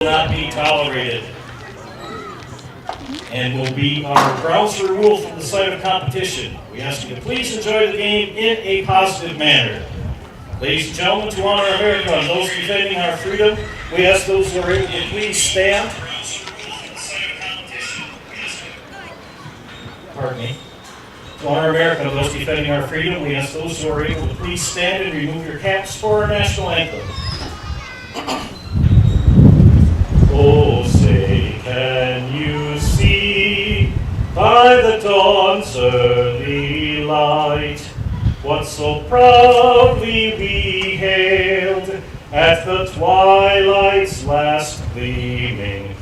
will not be tolerated and will be our grounds for removal from the site of competition. We ask you to please enjoy the game in a positive manner. Ladies and gentlemen, to honor America and those defending our freedom, we ask those who are able to please stand. Pardon me. To honor America and those defending our freedom, we ask those who are able to please stand and remove your caps for our national anthem. Oh, say, can you see by the dawn's early light what so proudly we hailed at the twilight's last gleaming,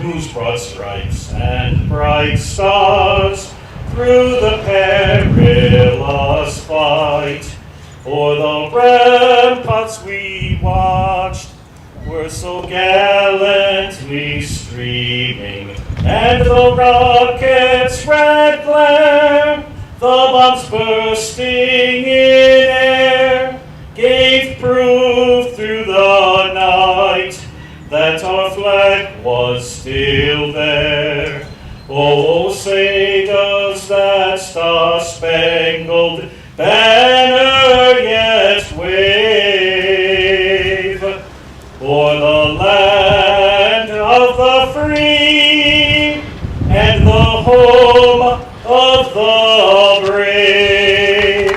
whose broad stripes and bright stars through the perilous fight o'er the ramparts we watched were so gallantly streaming, and the rocket's red glare, the bombs bursting in air, gave proof through the night that our flag was still there. Oh, say does that star-spangled banner yet wave o'er the land of the free and the home of the brave.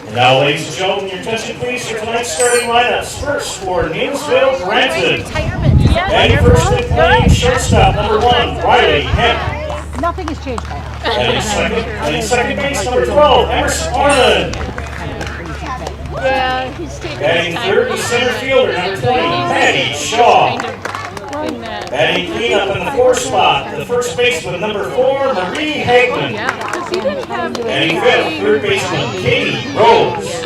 And now, ladies and gentlemen, your attention please for tonight's starting lineups. First for Neillsville, Granton. Batting first and playing shortstop, number 1, Riley Hemp. Nothing has changed by now. Batting second base, number 12, Emerson Orman. Yeah, he's taking Batting his time. third is center fielder, number 20, Patty Shaw. Batting cleanup in the 4th spot, the first baseman, number 4, Marie Hagman. Yeah, because he didn't have Batting fifth, third baseman, Katie Rose.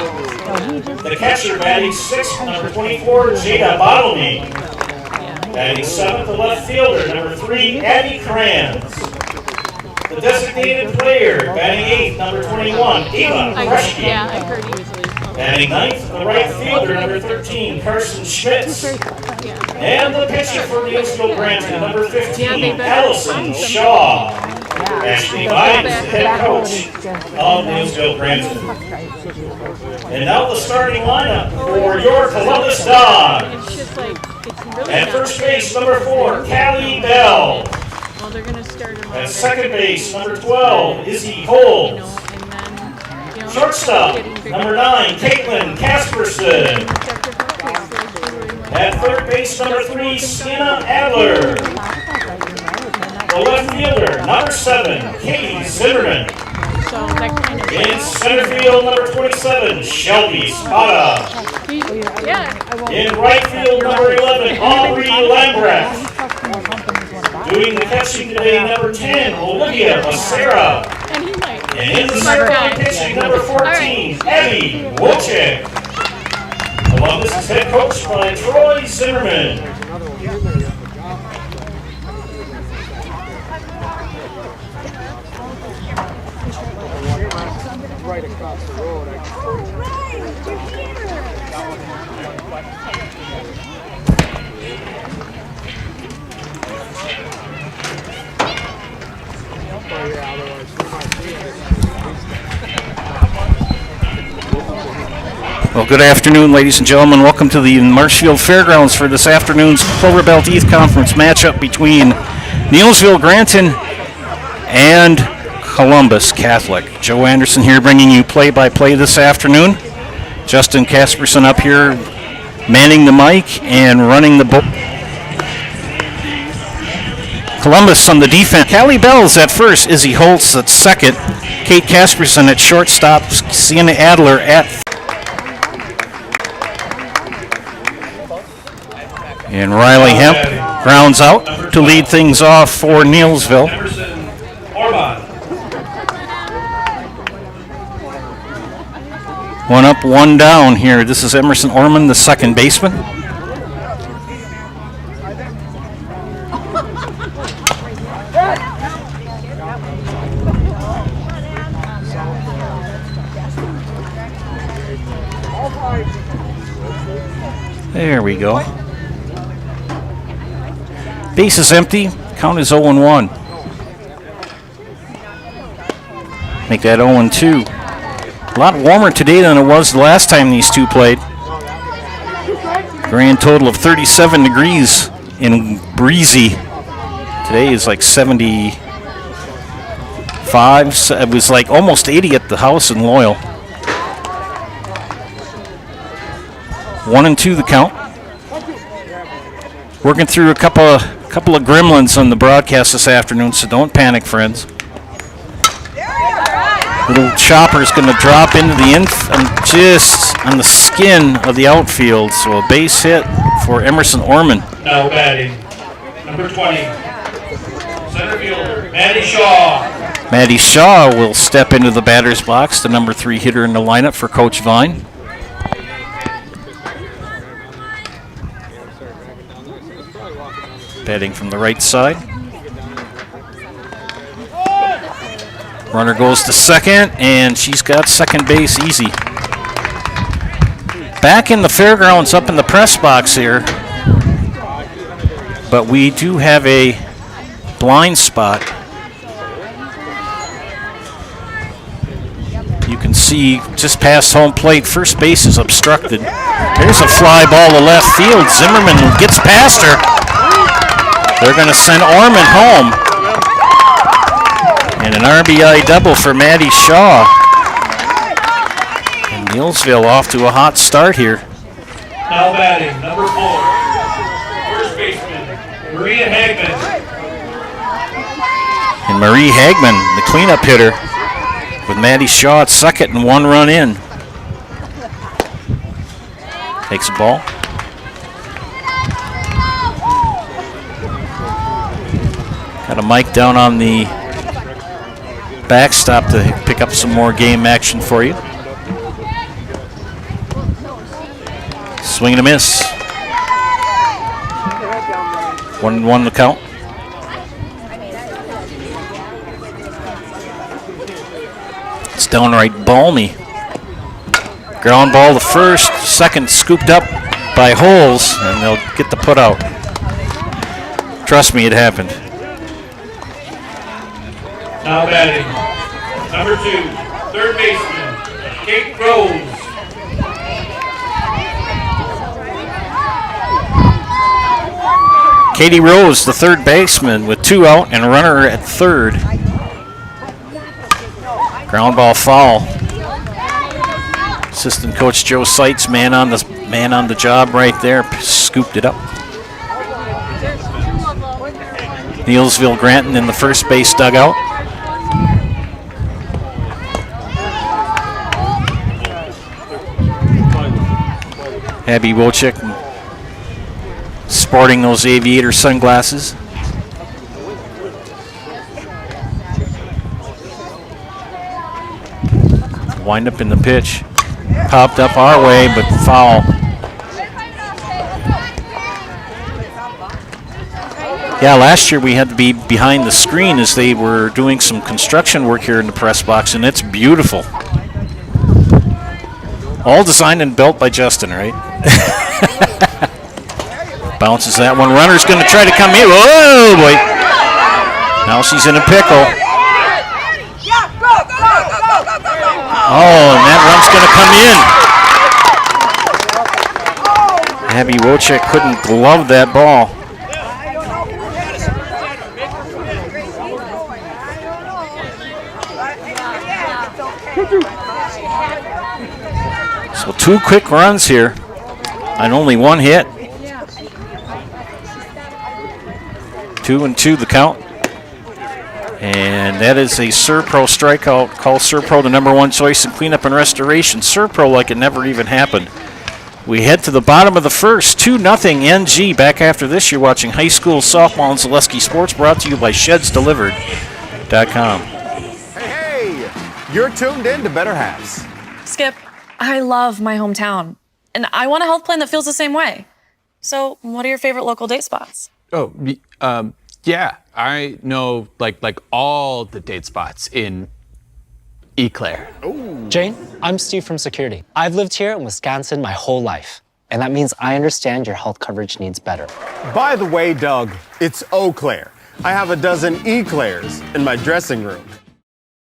The catcher batting 6th, number 24, Jada Bottlemy. Batting 7th, the left fielder, number 3, Addie Kranz. The designated player, batting 8th, number 21, Eva Kreshke. Yeah, I heard he was leaving. Batting 9th, the right fielder, number 13, Carson Schmitz. And the pitcher for Neillsville Granton, number 15, Allison Shaw. Ashley Vines, the head coach of Neillsville Granton. And now the starting lineup for your Columbus Dogs. It's just like, it's really At not first fair. base, number 4, Callie Bell. Well, they're going to start him At out second there, base, number 12, Izzy Holmes. and then, Shortstop, getting bigger. number 9, Caitlin Casperson. At third base, number 3, Sienna Adler. The left fielder, number 7, Katie Zimmerman. So that kind of In center field, number 27, Shelby Spada. yeah. In right field, number 11, Aubrey Lambrecht. Doing the catching today, number 10, Olivia Becerra. And he might. And in the center field pitching, number 14, Abby Wojcik. Columbus is head coached by Troy Zimmerman. Right across the road. Well, good afternoon, ladies and gentlemen. Welcome to the Marshfield Fairgrounds for this afternoon's Clover Belt East Conference matchup between Neillsville Granton and Columbus Catholic. Joe Anderson here bringing you play-by-play this afternoon. Justin Casperson up here manning the mic and running the book. Columbus on the defense. Callie Bell's at first. Izzy Holtz at second. Kate Casperson at shortstop. Sienna Adler at and Riley Hemp grounds out to lead things off for Neillsville. Emerson Orman. One up, one down here. This is Emerson Orman, the second baseman. There we go. Base is empty. Count is 0-1. Make that 0-2. A lot warmer today than it was the last time these two played. Grand total of 37 degrees in breezy. Today is like 75. It was like almost 80 at the house in Loyal. 1-2 the count. Working through a couple of gremlins on the broadcast this afternoon, so don't panic, friends. Little chopper's going to drop into the just on the skin of the outfield, so a base hit for Emerson Orman. Now batting, number 20, center fielder, Maddie Shaw. Maddie Shaw will step into the batter's box, the number 3 hitter in the lineup for Coach Vine. Batting from the right side. Runner goes to second, and she's got second base easy. Back in the fairgrounds, up in the press box here. But we do have a blind spot. You can see just past home plate, first base is obstructed. There's a fly ball to left field. Zimmerman gets past her. They're going to send Orman home. And an RBI double for Maddie Shaw. And Neillsville off to a hot start here. Now batting, number 4, first baseman, Maria Hagman. And Marie Hagman, the cleanup hitter, with Maddie Shaw at second and 1 run in. Takes a ball. Got a mic down on the backstop to pick up some more game action for you. Swing and a miss. 1-1 the count. It's downright balmy. Ground ball to first, second scooped up by Holes, and they'll get the put out. Trust me, it happened. Now batting, number 2, third baseman, Kate Rose. Katie Rose, the third baseman, with 2 out and a runner at third. Ground ball foul. Assistant coach Joe Seitz, man on the job right there, scooped it up. Neillsville Granton in the first base dugout. Abby Wojcik sporting those aviator sunglasses. Wind up in the pitch. Popped up our way, but foul. Yeah, last year we had to be behind the screen as they were doing some construction work here in the press box, and it's beautiful. All designed and built by Justin, right? Bounces that one. Runner's going to try to come in. Oh, boy. Now she's in a pickle. Oh, and that run's going to come in. Abby Wojcik couldn't glove that ball. So 2 quick runs here and only 1 hit. 2-2 the count. And that is a Serpro strikeout. Call Serpro the number 1 choice in cleanup and restoration. Serpro like it never even happened. We head to the bottom of the first. 2-0 NG. Back after this, you're watching high school softball and Zaleski Sports, brought to you by ShedsDelivered.com. Hey, you're tuned in to Better Halves. Skip, I love my hometown, and I want a health plan that feels the same way. So, what are your favorite local date spots? Oh, yeah, I know like all the date spots in Eau Claire. Jane, I'm Steve from security. I've lived here in Wisconsin my whole life. And that means I understand your health coverage needs better. By the way, Doug, it's Eau Claire. I have a dozen Eclairs in my dressing room.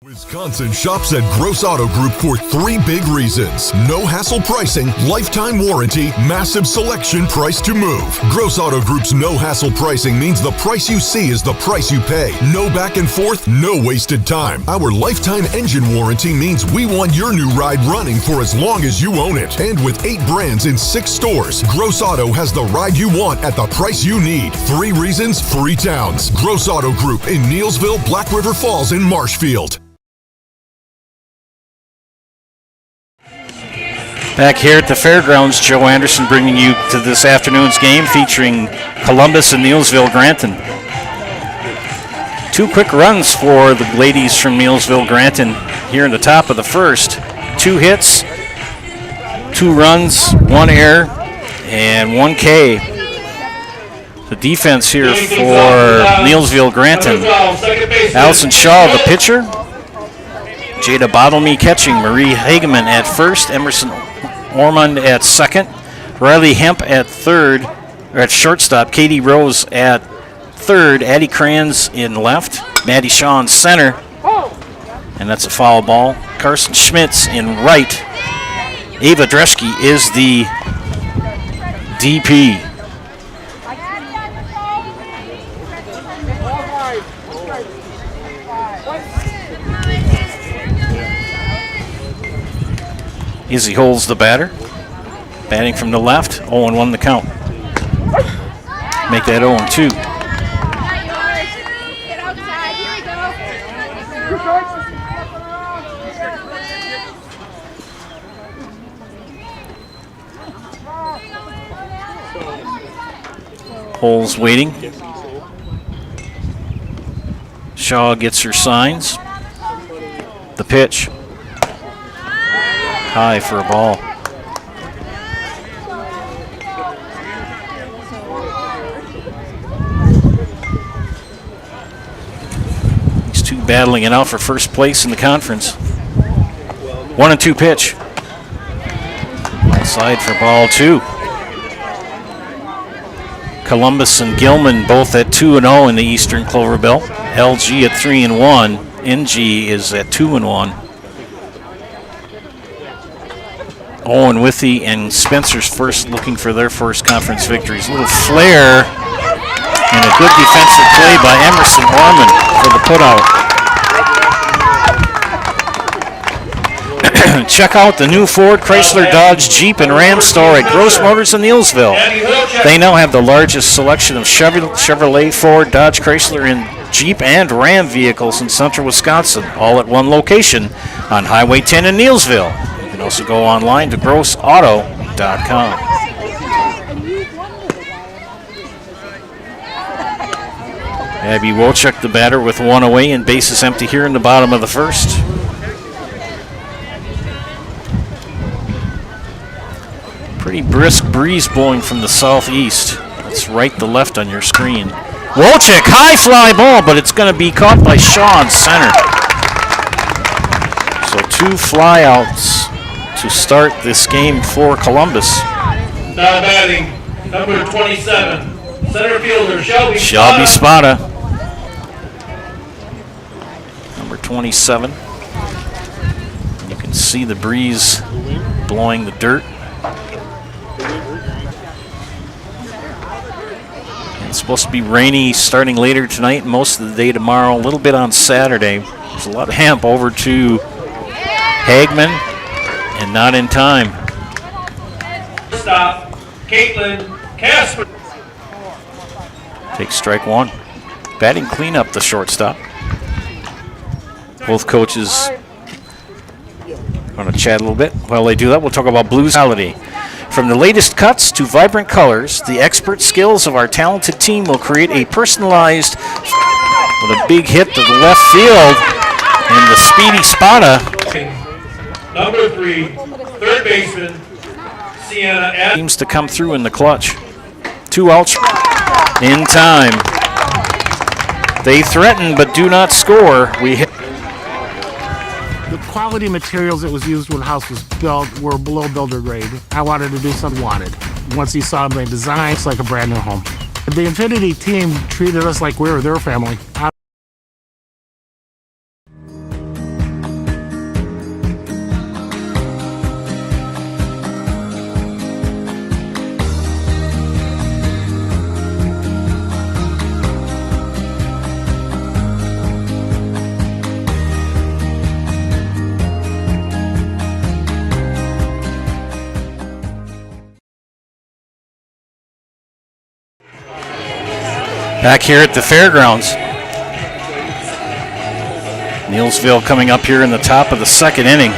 Wisconsin shops at Gross Auto Group for 3 big reasons. No hassle pricing, lifetime warranty, massive selection, price to move. Gross Auto Group's no hassle pricing means the price you see is the price you pay. No back and forth, no wasted time. Our lifetime engine warranty means we want your new ride running for as long as you own it. And with 8 brands in 6 stores, Gross Auto has the ride you want at the price you need. 3 reasons, 3 towns. Gross Auto Group in Neillsville, Black River Falls, and Marshfield. Back here at the fairgrounds, Joe Anderson bringing you to this afternoon's game featuring Columbus and Neillsville Granton. 2 quick runs for the ladies from Neillsville Granton here in the top of the first. 2 hits, 2 runs, 1 error, and 1 K. The defense here for Neillsville Granton. Allison Shaw, the pitcher. Jada Bottlemy catching. Marie Hageman at first. Emerson Ormond at second. Riley Hemp at third, or at shortstop. Katie Rose at third. Addie Kranz in left. Maddie Shaw in center. And that's a foul ball. Carson Schmitz in right. Ava Dreschke is the DP. Izzy holds the batter. Batting from the left, 0-1 the count. Make that 0-2. Holes waiting. Shaw gets her signs. The pitch. High for a ball. These 2 battling it out for first place in the conference. 1-2 pitch. Outside for ball 2. Columbus and Gilman both at 2-0 in the Eastern Clover Belt. LG at 3-1. NG is at 2-1. Owen Withy and Spencer's first looking for their first conference victories. A little flare and a good defensive play by Emerson Orman for the putout. Check out the new Ford, Chrysler, Dodge, Jeep, and Ram store at Gross Motors in Neillsville. They now have the largest selection of Chevrolet, Ford, Dodge, Chrysler, and Jeep and Ram vehicles in central Wisconsin, all at one location on Highway 10 in Neillsville. You can also go online to grossauto.com. Abby Wolchuk, the batter, with 1 away and bases empty here in the bottom of the first. Pretty brisk breeze blowing from the southeast. That's right to left on your screen. Wolchuk, high fly ball, but it's going to be caught by Shaw in center. So 2 flyouts to start this game for Columbus. Now batting, number 27, center fielder Shelby Spada. Number 27. You can see the breeze blowing the dirt. It's supposed to be rainy starting later tonight and most of the day tomorrow, a little bit on Saturday. There's a lot of hamp over to Hagman, and not in time. Stop, Caitlin Casper. Takes strike 1. Batting cleanup, the shortstop. Both coaches going to chat a little bit. While they do that, we'll talk about Blues Holiday. From the latest cuts to vibrant colors, the expert skills of our talented team will create a personalized with a big hit to the left field, and the speedy Spada. Number 3, third baseman, Sienna Adams. Seems to come through in the clutch. 2 outs in time. They threaten but do not score. We hit. The quality materials that was used when the house was built were below builder grade. I wanted to do something wanted. once he saw my design. It's like a brand new home. The Infinity team treated us like we were their family. Back here at the fairgrounds. Neillsville coming up here in the top of the second inning.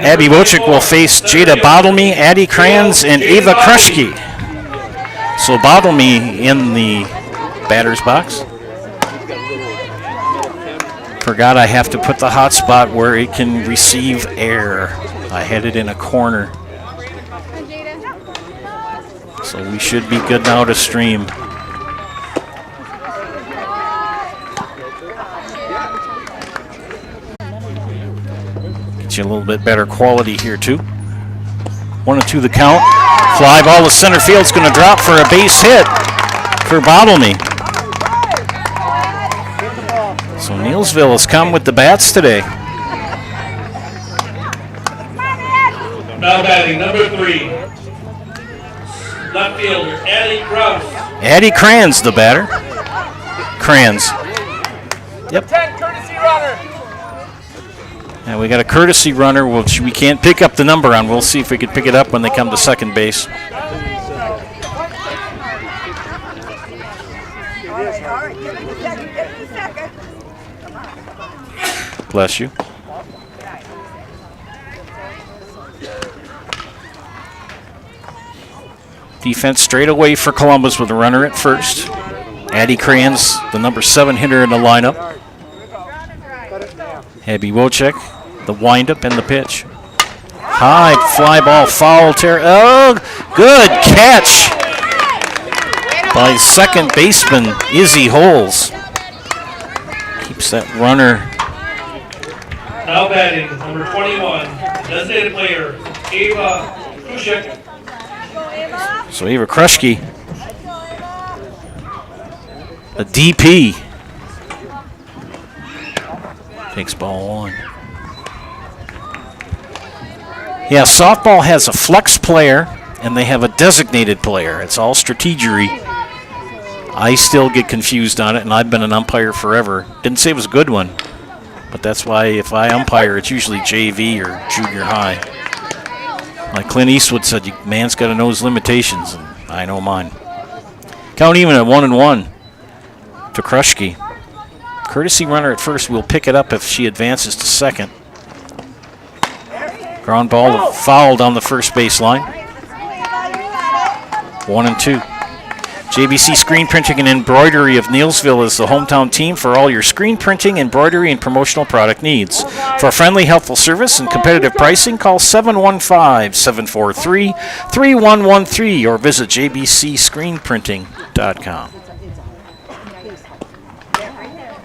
Abby Wojcik will face Jada Bottlemey, Addie Kranz, and Ava Kruschke. So Bottlemey in the batter's box. Forgot I have to put the hot spot where it can receive air. I had it in a corner. So we should be good now to stream. Get you a little bit better quality here too. 1-2 the count. Fly ball to center field. It's going to drop for a base hit for Bottlemey. So Neillsville has come with the bats today. Now batting number 3. Left fielder, Addie Krause. Addie Kranz, the batter. Kranz. Yep. 10 courtesy runner. And we got a courtesy runner, which we can't pick up the number on. We'll see if we can pick it up when they come to second base. Bless you. Defense straight away for Columbus with a runner at first. Addie Kranz, the number 7 hitter in the lineup. Abby Wojcik, the windup and the pitch. High fly ball, foul tear. Oh, good catch by second baseman Izzy Holes. Keeps that runner. Now batting number 21, designated player Ava Kushek. So Ava Kruschke, a DP. Takes ball 1. Yeah, softball has a flex player and they have a designated player. It's all strategery. I still get confused on it, and I've been an umpire forever. Didn't say it was a good one, but that's why if I umpire, it's usually JV or junior high. Like Clint Eastwood said, man's got to know his limitations, and I know mine. Count even at 1-1 to Kruschke. Courtesy runner at first. We'll pick it up if she advances to second. Ground ball fouled on the first baseline. 1-2. JBC Screen Printing and Embroidery of Neillsville is the hometown team for all your screen printing, embroidery, and promotional product needs. For friendly, helpful service and competitive pricing, call 715-743-3113 or visit jbcscreenprinting.com.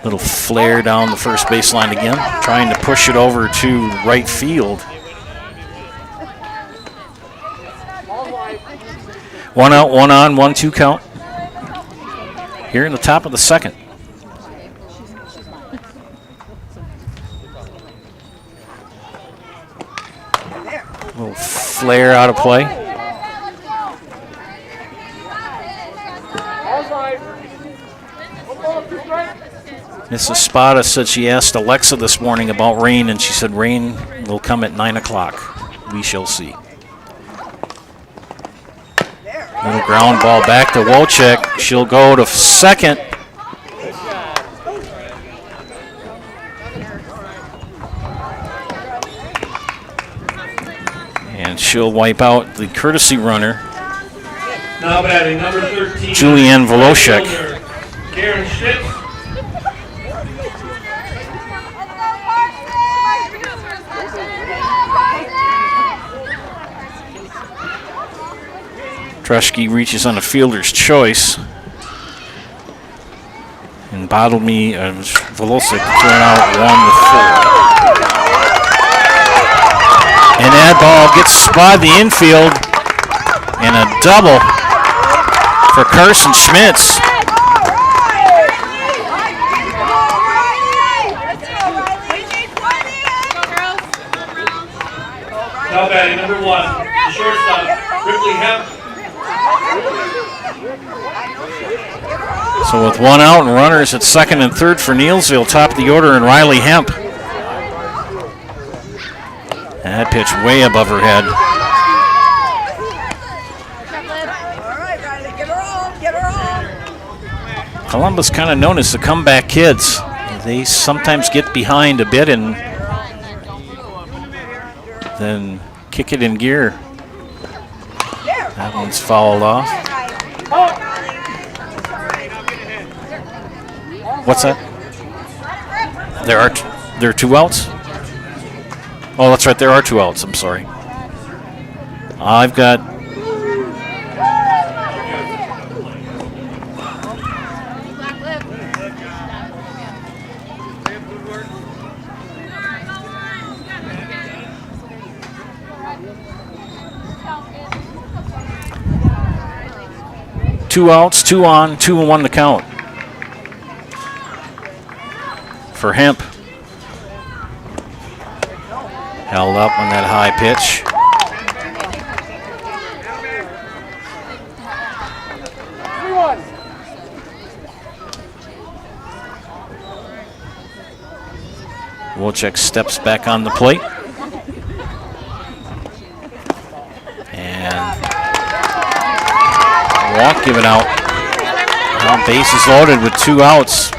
Little flare down the first baseline again, trying to push it over to right field. 1 out, 1 on, 1-2 count. Here in the top of the second. Little flare out of play. Mrs. Spada said she asked Alexa this morning about rain, and she said rain will come at 9 o'clock. We shall see. Little ground ball back to Wojcik. She'll go to second. And she'll wipe out the courtesy runner, Now batting number 13, Julianne Voloshek. Karen Schmitz. Trushke reaches on a fielder's choice. And Bottlemey and Volosic turn out 1-4. And that ball gets spotted the infield. And a double for Carson Schmitz. Now batting number 1, the shortstop, Ripley Hemp. So with 1 out and runners at second and third for Neillsville, top of the order, and Riley Hemp. And that pitch way above her head. Columbus kind of known as the comeback kids. They sometimes get behind a bit and then kick it in gear. That one's fouled off. What's that? There are 2 outs? Oh, that's right, there are 2 outs, I'm sorry. I've got two outs, 2 on, 2-1 to count for Hemp. Held up on that high pitch. Wojcik steps back on the plate. And walk given out. Now bases loaded with 2 outs.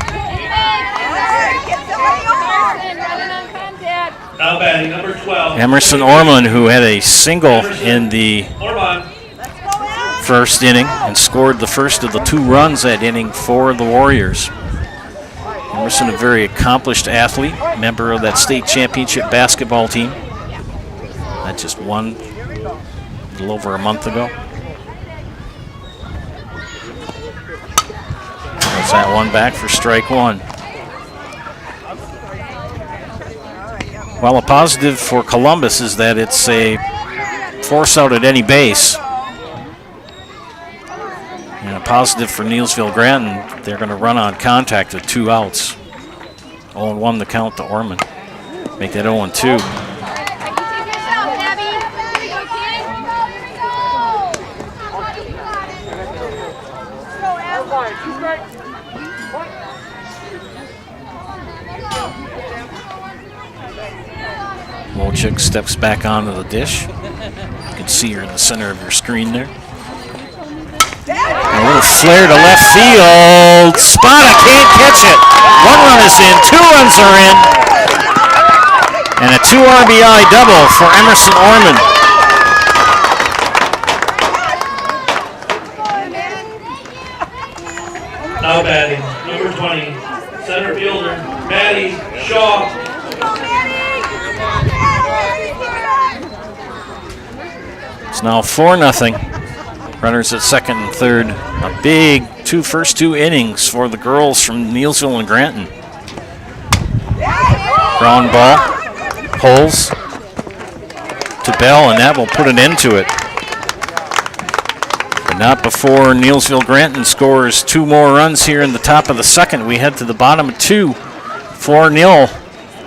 Now batting number 12. Emerson Ormond, who had a single in the first inning and scored the first of the 2 runs that inning for the Warriors. Emerson, a very accomplished athlete, member of that state championship basketball team. That just won a little over a month ago. That's that one back for strike 1. Well, a positive for Columbus is that it's a force out at any base. And a positive for Neillsville Granton, they're going to run on contact with 2 outs. 0-1 the count to Ormond. Make that 0-2. Wojcik steps back onto the dish. You can see her in the center of your screen there. And a little flare to left field. Spada can't catch it. 1 run is in, 2 runs are in. And a 2 RBI double for Emerson Ormond. Now batting number 20, center fielder, Maddie Shaw. It's now 4-0. Runners at second and third. A big first two innings for the girls from Neillsville and Granton. Ground ball. Pulls to Bell, and that will put an end to it. But not before Neillsville Granton scores 2 more runs here in the top of the second. We head to the bottom of 2. 4-0.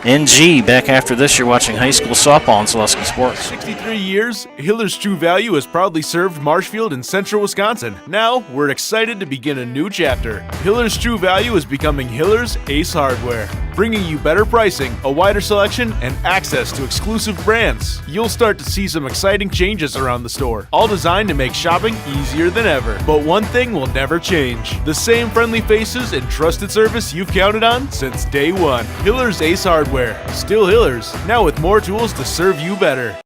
NG. Back after this, you're watching high school softball on Saleski Sports. 63 years, Hiller's True Value has proudly served Marshfield and central Wisconsin. Now, we're excited to begin a new chapter. Hiller's True Value is becoming Hiller's Ace Hardware, bringing you better pricing, a wider selection, and access to exclusive brands. You'll start to see some exciting changes around the store, all designed to make shopping easier than ever. But one thing will never change: the same friendly faces and trusted service you've counted on since day one. Hiller's Ace Hardware, still Hiller's, now with more tools to serve you better.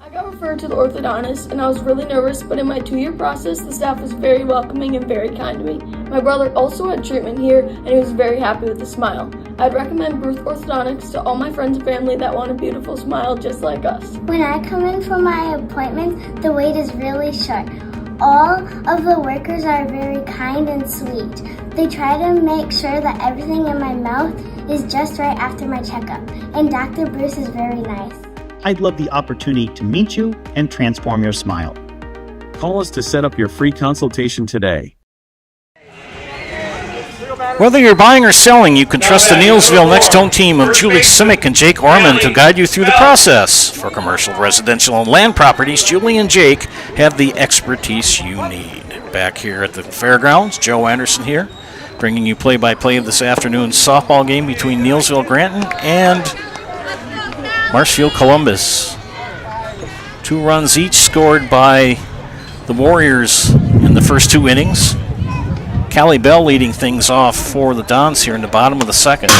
I got referred to the orthodontist and I was really nervous, but in my 2-year process, the staff was very welcoming and very kind to me. My brother also had treatment here and he was very happy with the smile. I'd recommend Bruce Orthodontics to all my friends and family that want a beautiful smile just like us. When I come in for my appointment, the wait is really short. All of the workers are very kind and sweet. They try to make sure that everything in my mouth is just right after my checkup, and Dr. Bruce is very nice. I'd love the opportunity to meet you and transform your smile. Call us to set up your free consultation today. Whether you're buying or selling, you can trust the Neillsville Next Home team of Julie Simic and Jake Orman to guide you through the process. For commercial, residential, and land properties, Julie and Jake have the expertise you need. Back here at the fairgrounds, Joe Anderson here, bringing you play-by-play of this afternoon's softball game between Neillsville Granton and Marshfield Columbus. 2 runs each scored by the Warriors in the first 2 innings. Callie Bell leading things off for the Dons here in the bottom of the second.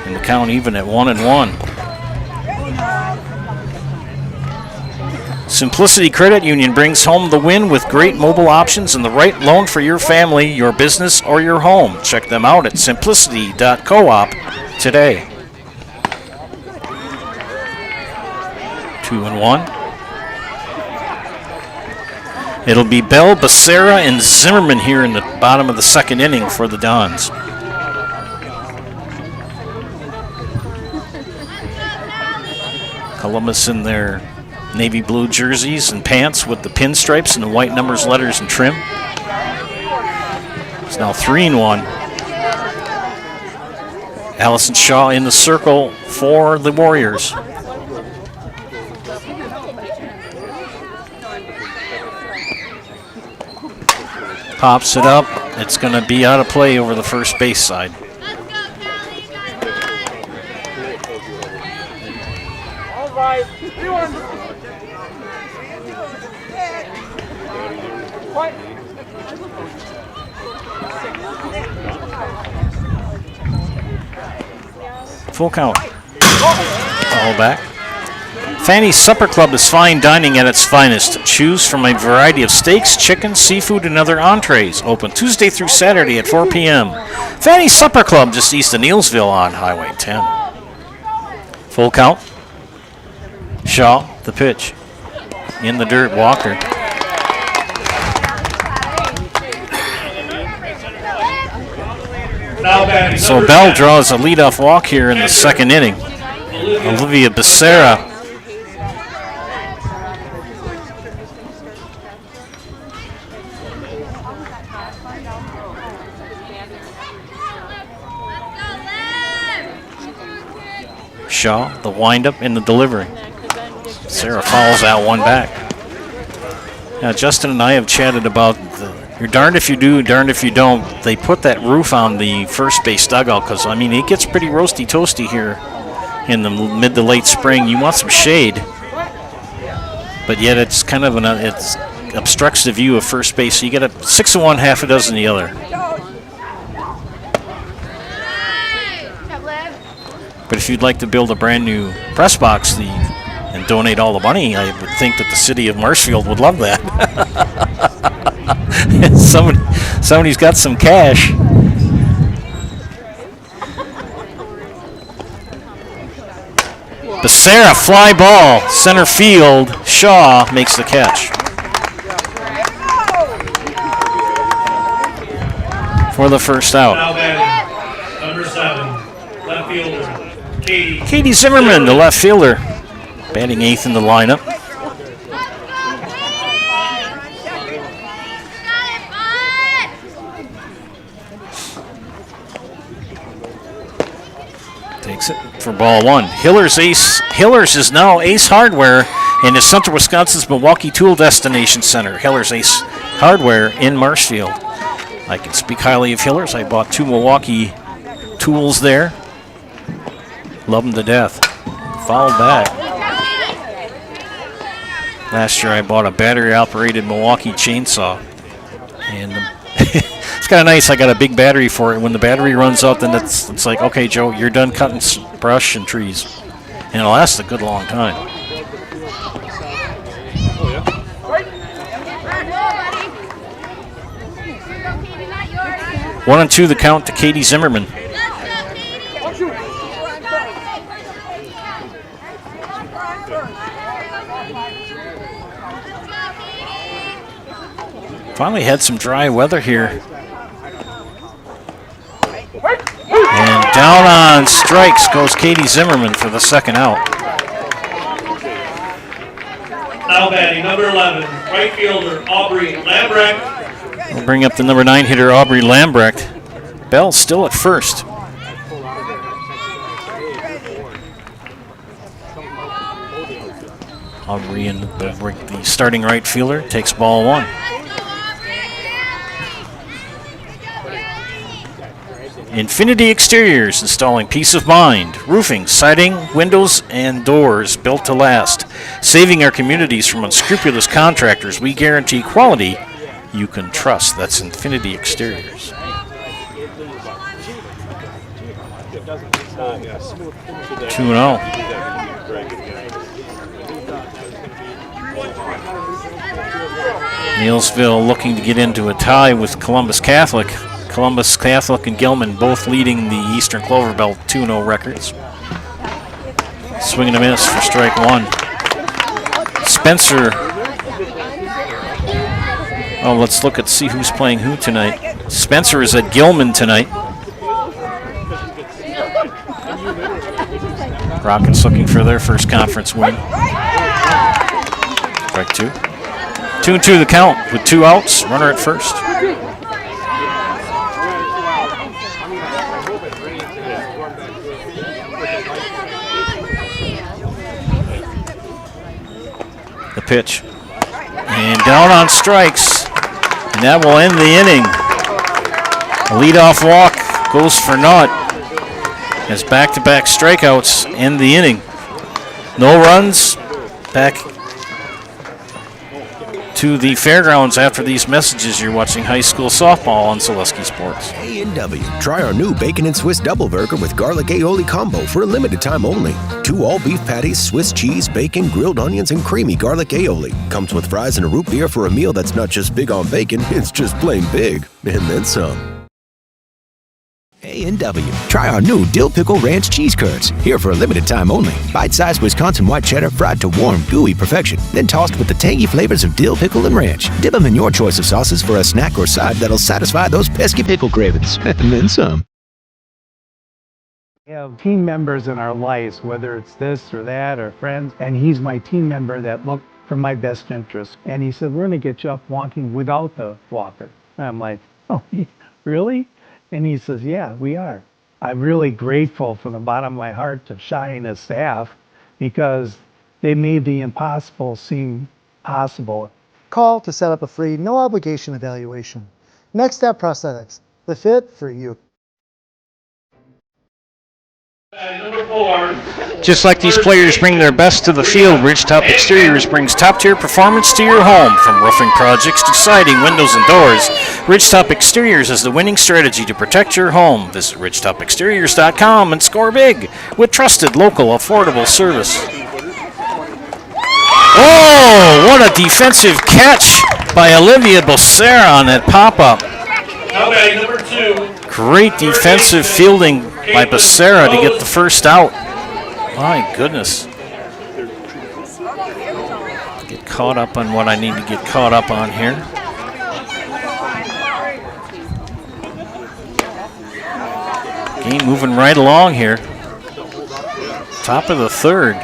And the count even at 1-1. Simplicity Credit Union brings home the win with great mobile options and the right loan for your family, your business, or your home. Check them out at simplicity.coop today. 2-1. It'll be Bell, Becerra, and Zimmerman here in the bottom of the second inning for the Dons. Columbus in their navy blue jerseys and pants with the pinstripes and the white numbers, letters, and trim. It's now 3-1. Allison Shaw in the circle for the Warriors. Pops it up. It's going to be out of play over the first base side. Full count. All back. Fanny's Supper Club is fine dining at its finest. Choose from a variety of steaks, chicken, seafood, and other entrees. Open Tuesday through Saturday at 4 p.m. Fanny's Supper Club just east of Neillsville on Highway 10. Full count. Shaw, the pitch. In the dirt, Walker. So Bell draws a leadoff walk here in the second inning. Olivia Becerra Shaw, the windup and the delivery. Sarah fouls out one back. Now, Justin and I have chatted about you're darned if you do, darned if you don't. They put that roof on the first base dugout because, I mean, it gets pretty roasty toasty here in the mid to late spring. You want some shade, but yet it's kind of it obstructs the view of first base. So you get a 6 of one, half a dozen the other. But if you'd like to build a brand new press box and donate all the money, I would think that the city of Marshfield would love that. Somebody's got some cash. Becerra, fly ball, center field. Shaw makes the catch. For the first out. Number 7, left fielder. Katie Zimmerman, the left fielder, batting 8th in the lineup. Takes it for ball 1. Hillers is now Ace Hardware and is Central Wisconsin's Milwaukee Tool Destination Center. Hillers Ace Hardware in Marshfield. I can speak highly of Hillers. I bought 2 Milwaukee tools there. Love them to death. Fouled back. Last year I bought a battery-operated Milwaukee chainsaw. And it's kind of nice. I got a big battery for it. When the battery runs out, then it's like, okay, Joe, you're done cutting brush and trees. And it'll last a good long time. One and 2 the count to Katie Zimmerman. Finally had some dry weather here. And down on strikes goes Katie Zimmerman for the second out. Now batting number 11, right fielder Aubrey Lambrecht. We'll bring up the number 9 hitter Aubrey Lambrecht. Bell still at first. Aubrey in the starting right fielder takes ball 1. Infinity Exteriors, installing peace of mind, roofing, siding, windows, and doors built to last. Saving our communities from unscrupulous contractors, we guarantee quality you can trust. That's Infinity Exteriors. 2-0. Neillsville looking to get into a tie with Columbus Catholic. Columbus Catholic and Gilman both leading the Eastern Clover Belt 2-0 records. Swing and a miss for strike 1. Spencer. Oh, let's look at see who's playing who tonight. Spencer is at Gilman tonight. Rockets looking for their first conference win. Strike 2. 2-2 the count with 2 outs. Runner at first. The pitch. And down on strikes. And that will end the inning. A leadoff walk goes for naught as back-to-back strikeouts end the inning. No runs. Back to the fairgrounds after these messages. You're watching high school softball on Zaleski Sports. A&W. Try our new bacon and Swiss double burger with garlic aioli combo for a limited time only. 2 all-beef patties, Swiss cheese, bacon, grilled onions, and creamy garlic aioli. Comes with fries and a root beer for a meal that's not just big on bacon, it's just plain big. And then some. A&W. Try our new dill pickle ranch cheese curds. Here for a limited time only. Bite-sized Wisconsin white cheddar fried to warm, gooey perfection. Then tossed with the tangy flavors of dill pickle and ranch. Dip them in your choice of sauces for a snack or side that'll satisfy those pesky pickle cravings. And then some. We have team members in our lives, whether it's this or that or friends, and he's my team member that looked for my best interest. And he said, we're going to get you up walking without the walker. And I'm like, oh, really? And he says, yeah, we are. I'm really grateful from the bottom of my heart to Shai and his staff because they made the impossible seem possible. Call to set up a free, no obligation evaluation. Next Step Prosthetics, the fit for you. Number 4. Just like these players bring their best to the field, Ridgetop Exteriors brings top-tier performance to your home. From roofing projects to siding, windows, and doors, Ridgetop Exteriors is the winning strategy to protect your home. Visit ridgetopexteriors.com and score big with trusted, local, affordable service. Oh, what a defensive catch by Olivia Becerra on that pop-up. Now batting number 2. Great defensive fielding by Becerra to get the first out. My goodness. Get caught up on what I need to get caught up on here. Game moving right along here. Top of the third.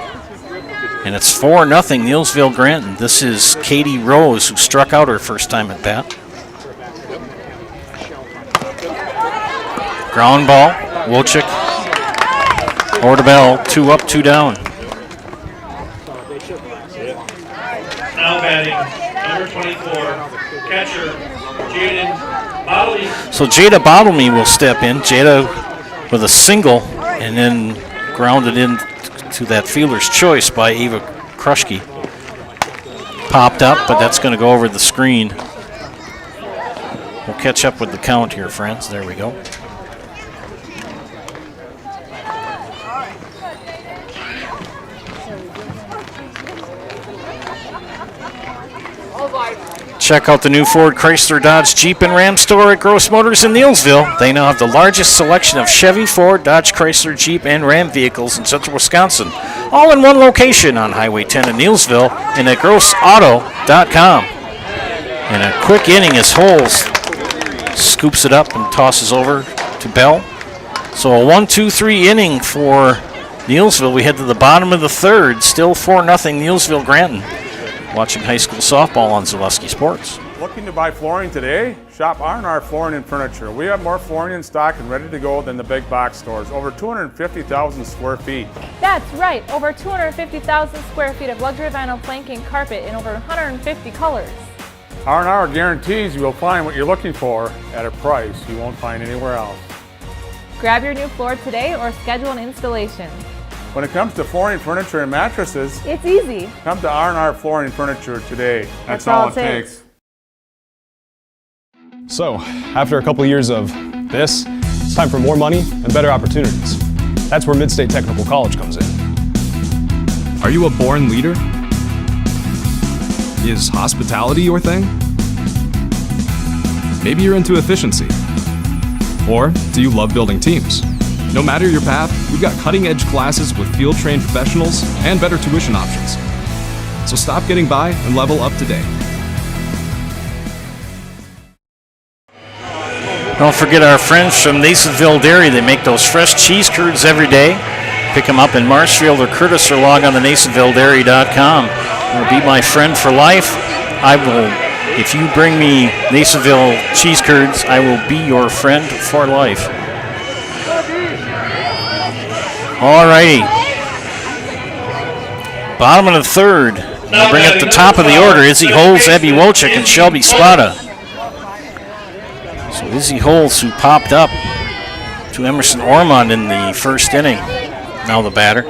And it's 4-0 Neillsville Granton. This is Katie Rose, who struck out her first time at bat. Ground ball, Wojcik, over to Bell, 2 up, 2 down. Now batting number 24, catcher Jaden Bottley. So Jada Bottlemy will step in. Jada with a single and then grounded in to that fielder's choice by Ava Kruschke. Popped up, but that's going to go over the screen. We'll catch up with the count here, friends. There we go. Check out the new Ford, Chrysler, Dodge, Jeep, and Ram store at Gross Motors in Neillsville. They now have the largest selection of Chevy, Ford, Dodge, Chrysler, Jeep, and Ram vehicles in central Wisconsin. All in one location on Highway 10 in Neillsville and at grossauto.com. And a quick inning as Holes scoops it up and tosses over to Bell. So a 1-2-3 inning for Neillsville. We head to the bottom of the third. Still 4-0 Neillsville Granton. Watching high school softball on Zaleski Sports. Looking to buy flooring today? Shop R&R Flooring and Furniture. We have more flooring in stock and ready to go than the big box stores. Over 250,000 square feet. That's right, over 250,000 square feet of luxury vinyl planking carpet in over 150 colors. R&R guarantees you will find what you're looking for at a price you won't find anywhere else. Grab your new floor today or schedule an installation. When it comes to flooring, furniture, and mattresses, it's easy. Come to R&R Flooring and Furniture today. That's all it takes. So, after a couple years of this, it's time for more money and better opportunities. That's where Mid-State Technical College comes in. Are you a born leader? Is hospitality your thing? Maybe you're into efficiency. Or do you love building teams? No matter your path, we've got cutting-edge classes with field-trained professionals and better tuition options. So stop getting by and level up today. Don't forget our friends from Neillsville Dairy. They make those fresh cheese curds every day. Pick them up in Marshfield or Curtis or log on to neillsvilledairy.com. You'll be my friend for life. I will, if you bring me Neillsville cheese curds, I will be your friend for life. All righty. Bottom of the third. We'll bring up the top of the order. Izzy Holes, Abby Wojcik, and Shelby Spada. So Izzy Holes, who popped up to Emerson Ormond in the first inning. Now the batter.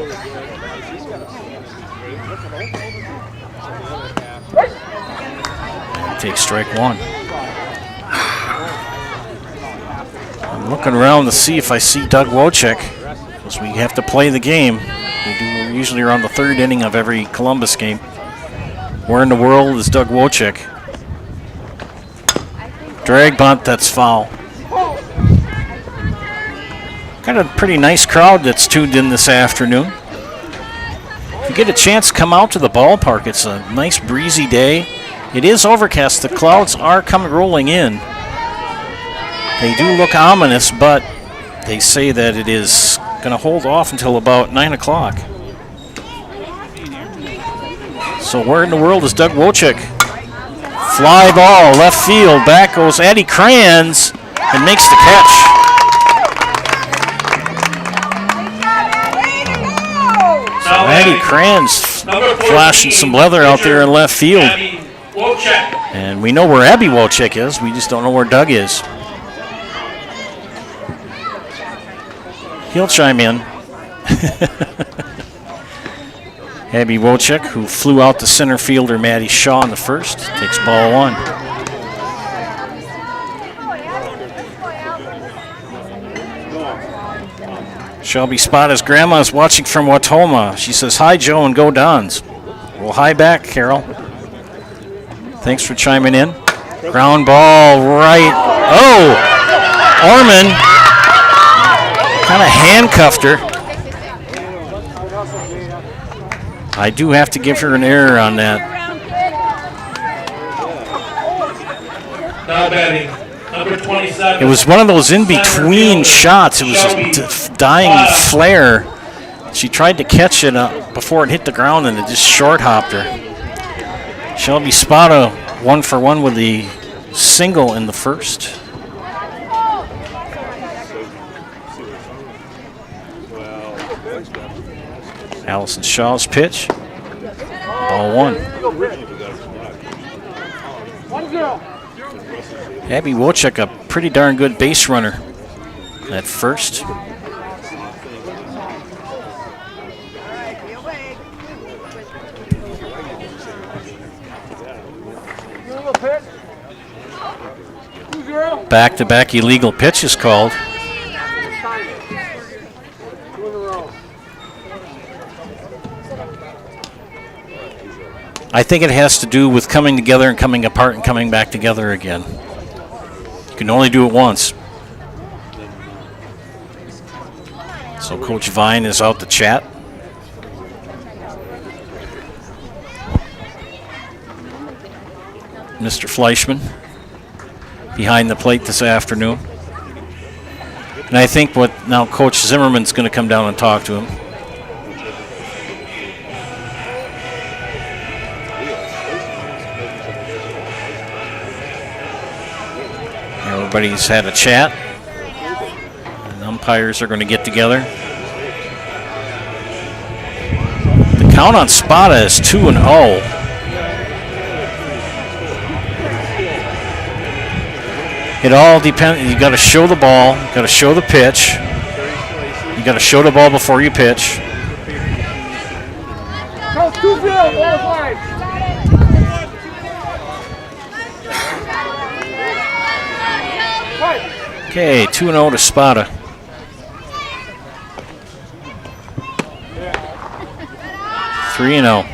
Takes strike one. I'm looking around to see if I see Doug Wojcik, because we have to play the game. We do usually around the third inning of every Columbus game. Where in the world is Doug Wojcik? Drag bunt, that's foul. Got a pretty nice crowd that's tuned in this afternoon. If you get a chance, come out to the ballpark. It's a nice breezy day. It is overcast. The clouds are rolling in. They do look ominous, but they say that it is going to hold off until about 9 o'clock. So where in the world is Doug Wojcik? Fly ball, left field. Back goes Addie Kranz and makes the catch. So Addie Kranz flashing some leather out there in left field. And we know where Abby Wojcik is. We just don't know where Doug is. He'll chime in. Abby Wojcik, who flew out to center fielder Maddie Shaw in the first, takes ball one. Shelby Spada's grandma is watching from Watoma. She says, "Hi, Joe, and go Dons." Well, hi back, Carol. Thanks for chiming in. Ground ball right. Oh, Orman kind of handcuffed her. I do have to give her an error on that. Now batting, number 27. It was one of those in-between shots. It was a dying flare. She tried to catch it before it hit the ground, and it just short-hopped her. Shelby Spada 1 for 1 with the single in the first. Allison Shaw's pitch. Ball one. Abby Wojcik, a pretty darn good base runner at first. Back-to-back illegal pitches called. I think it has to do with coming together and coming apart and coming back together again. You can only do it once. So Coach Vine is out to chat. Mr. Fleischman, behind the plate this afternoon. And I think now Coach Zimmerman's going to come down and talk to him. Everybody's had a chat. And umpires are going to get together. The count on Spada is 2-0. It all depends. You got to show the ball. You got to show the pitch. You got to show the ball before you pitch. Okay, 2-0 to Spada. Three and 0.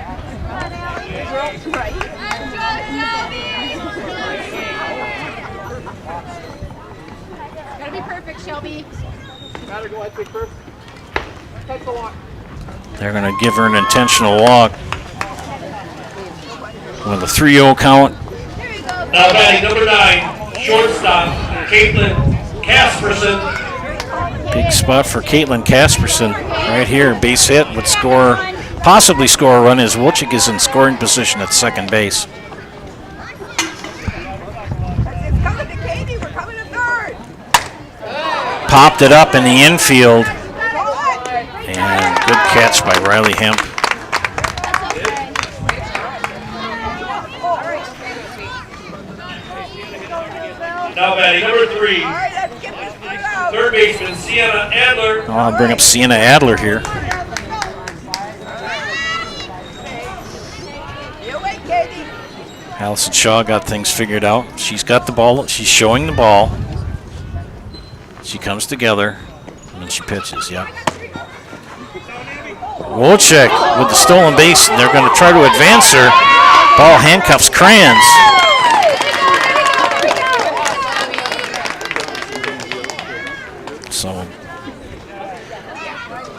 They're going to give her an intentional walk with a 3-0 count. Now batting number 9, shortstop, Caitlin Casperson. Big spot for Caitlin Casperson right here. Base hit would possibly score a run as Wojcik is in scoring position at second base. Popped it up in the infield. And good catch by Riley Hemp. Now batting number 3, third baseman Sienna Adler. I'll bring up Sienna Adler here. Allison Shaw got things figured out. She's got the ball. She's showing the ball. She comes together, and then she pitches. Yep. Wojcik with the stolen base, and they're going to try to advance her. Ball handcuffs Kranz. So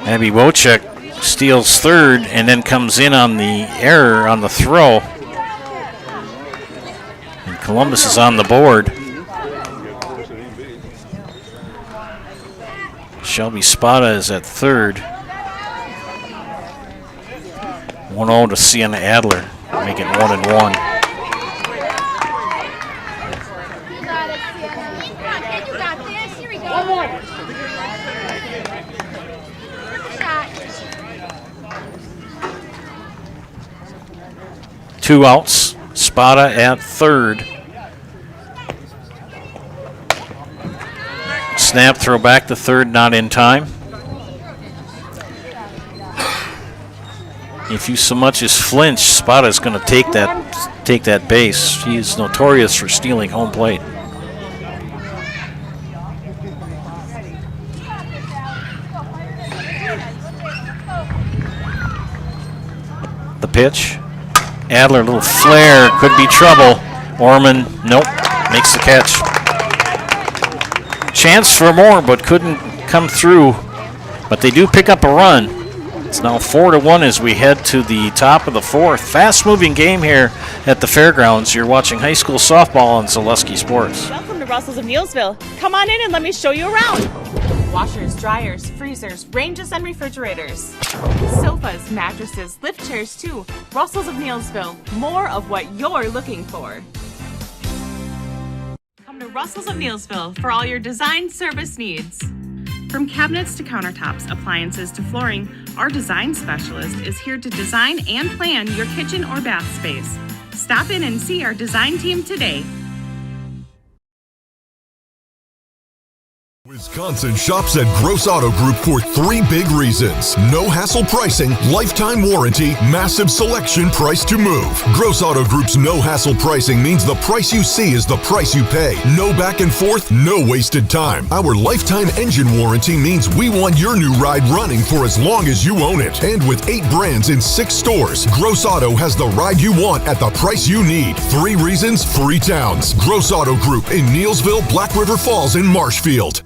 Abby Wojcik steals third and then comes in on the error on the throw. And Columbus is on the board. Shelby Spada is at third. 1-0 to Sienna Adler, make it 1-1. Two outs, Spada at third. Snap, throw back to third, not in time. If you so much as flinch, Spada's going to take that base. She is notorious for stealing home plate. The pitch. Adler, a little flare, could be trouble. Orman, nope, makes the catch. Chance for more, but couldn't come through. But they do pick up a run. It's now 4-1 as we head to the top of the fourth. Fast-moving game here at the fairgrounds. You're watching high school softball on Zaleski Sports. Welcome to Russell's of Neillsville. Come on in and let me show you around. Washers, dryers, freezers, ranges, and refrigerators. Sofas, mattresses, lift chairs too. Russell's of Neillsville. More of what you're looking for. Come to Russell's of Neillsville for all your design service needs. From cabinets to countertops, appliances to flooring, our design specialist is here to design and plan your kitchen or bath space. Stop in and see our design team today. Wisconsin shops at Gross Auto Group for 3 big reasons. No hassle pricing, lifetime warranty, massive selection, price to move. Gross Auto Group's no hassle pricing means the price you see is the price you pay. No back and forth, no wasted time. Our lifetime engine warranty means we want your new ride running for as long as you own it. And with 8 brands in 6 stores, Gross Auto has the ride you want at the price you need. 3 reasons, 3 towns. Gross Auto Group in Neillsville, Black River Falls, and Marshfield.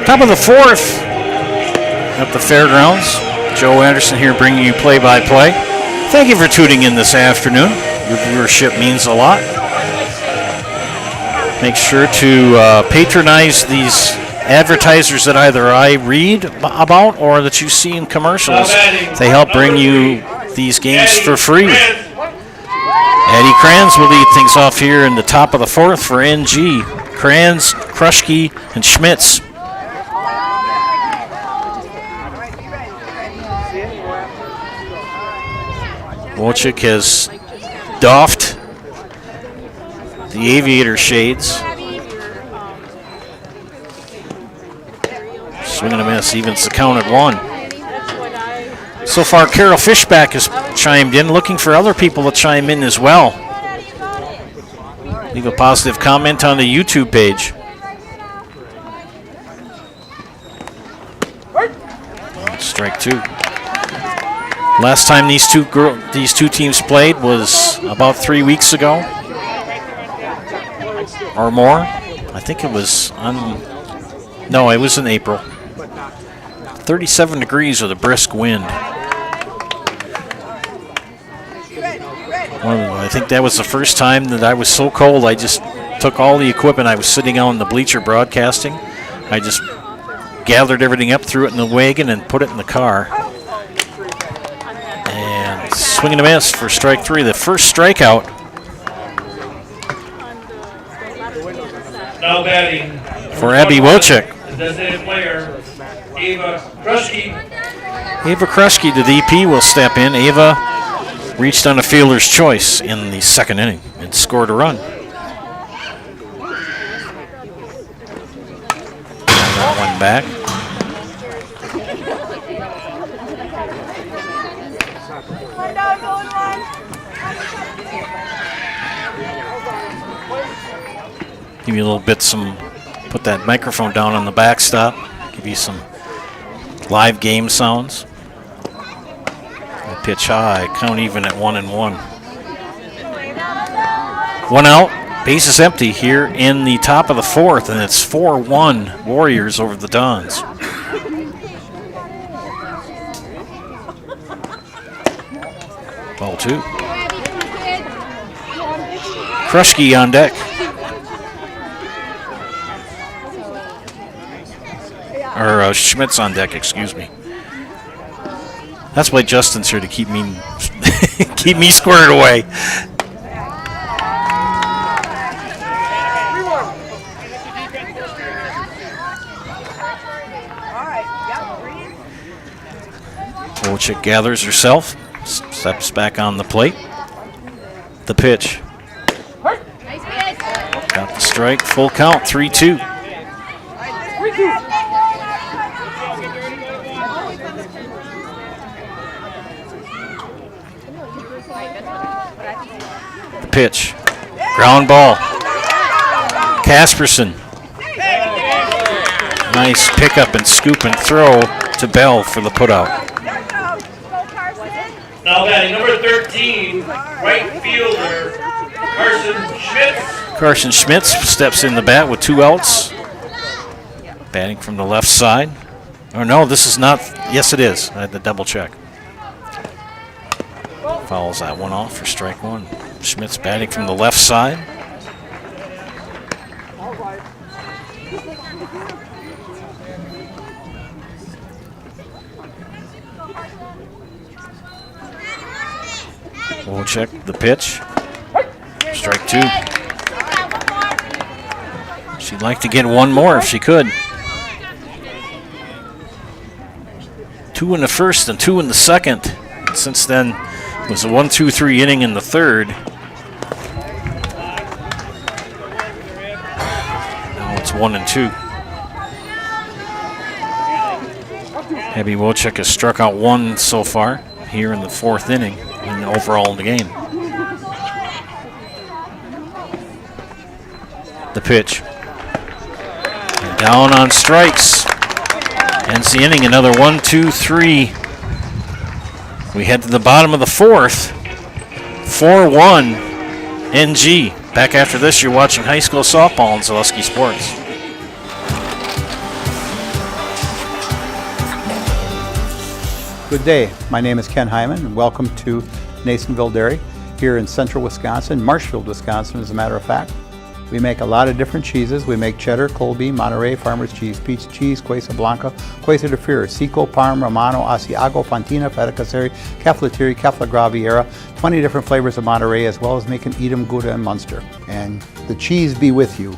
Top of the fourth at the fairgrounds. Joe Anderson here bringing you play-by-play. Thank you for tuning in this afternoon. Your viewership means a lot. Make sure to patronize these advertisers that either I read about or that you see in commercials. They help bring you these games for free. Eddie Kranz will lead things off here in the top of the fourth for NG. Kranz, Kruschke, and Schmitz. Wojcik has doffed the aviator shades. Swing and a miss, evens the count at 1. So far, Carol Fishback has chimed in, looking for other people to chime in as well. Leave a positive comment on the YouTube page. Strike 2. Last time these two teams played was about 3 weeks ago or more. I think it was no, it was in April. 37 degrees with a brisk wind. I think that was the first time that I was so cold I just took all the equipment. I was sitting on the bleacher broadcasting. I just gathered everything up, threw it in the wagon, and put it in the car. And swing and a miss for strike 3. The first strikeout. Now batting For Abby Wojcik. Designated player, Ava Kruschke. Ava Kruschke, the DP, will step in. Ava reached on a fielder's choice in the second inning and scored a run. That one back. Give you a little bit put that microphone down on the backstop. Give you some live game sounds. Pitch high, count even at 1-1. 1 out, bases empty here in the top of the fourth, and it's 4-1 Warriors over the Dons. Ball 2. Kruschke on deck. Or Schmitz on deck, excuse me. That's why Justin's here, to keep me keep me squared away. Wojcik gathers herself, steps back on the plate. The pitch. Got the strike, full count, 3-2. Pitch, ground ball. Casperson. Nice pickup and scoop and throw to Bell for the putout. Now batting number 13, right fielder, Carson Schmitz. Carson Schmitz steps in the bat with 2 outs. Batting from the left side. Or no, this is not. Yes, it is. I had to double check. Fouls that one off for strike 1. Schmitz batting from the left side. Wojcik, the pitch. Strike 2. She'd like to get one more if she could. 2 in the first and 2 in the second. Since then, it was a 1-2-3 inning in the third. Now it's 1-2. Abby Wojcik has struck out 1 so far here in the 4th inning and overall in the game. The pitch. And down on strikes. Ends the inning, another 1-2-3. We head to the bottom of the 4th. 4-1 NG. Back after this, you're watching high school softball on Zaleski Sports. Good day. My name is Ken Hyman, and welcome to Neillsville Dairy here in central Wisconsin, Marshfield, Wisconsin, as a matter of fact. We make a lot of different cheeses. We make cheddar, Colby, Monterey, Farmer's Cheese, Peach Cheese, Quesa Blanca, Quesa de Fure, Seco, Parm, Romano, Asiago, Fontina, Feta Caseri, Caflateri, Cafla Graviera, 20 different flavors of Monterey, as well as making Edam, Gouda, and Munster. And the cheese be with you.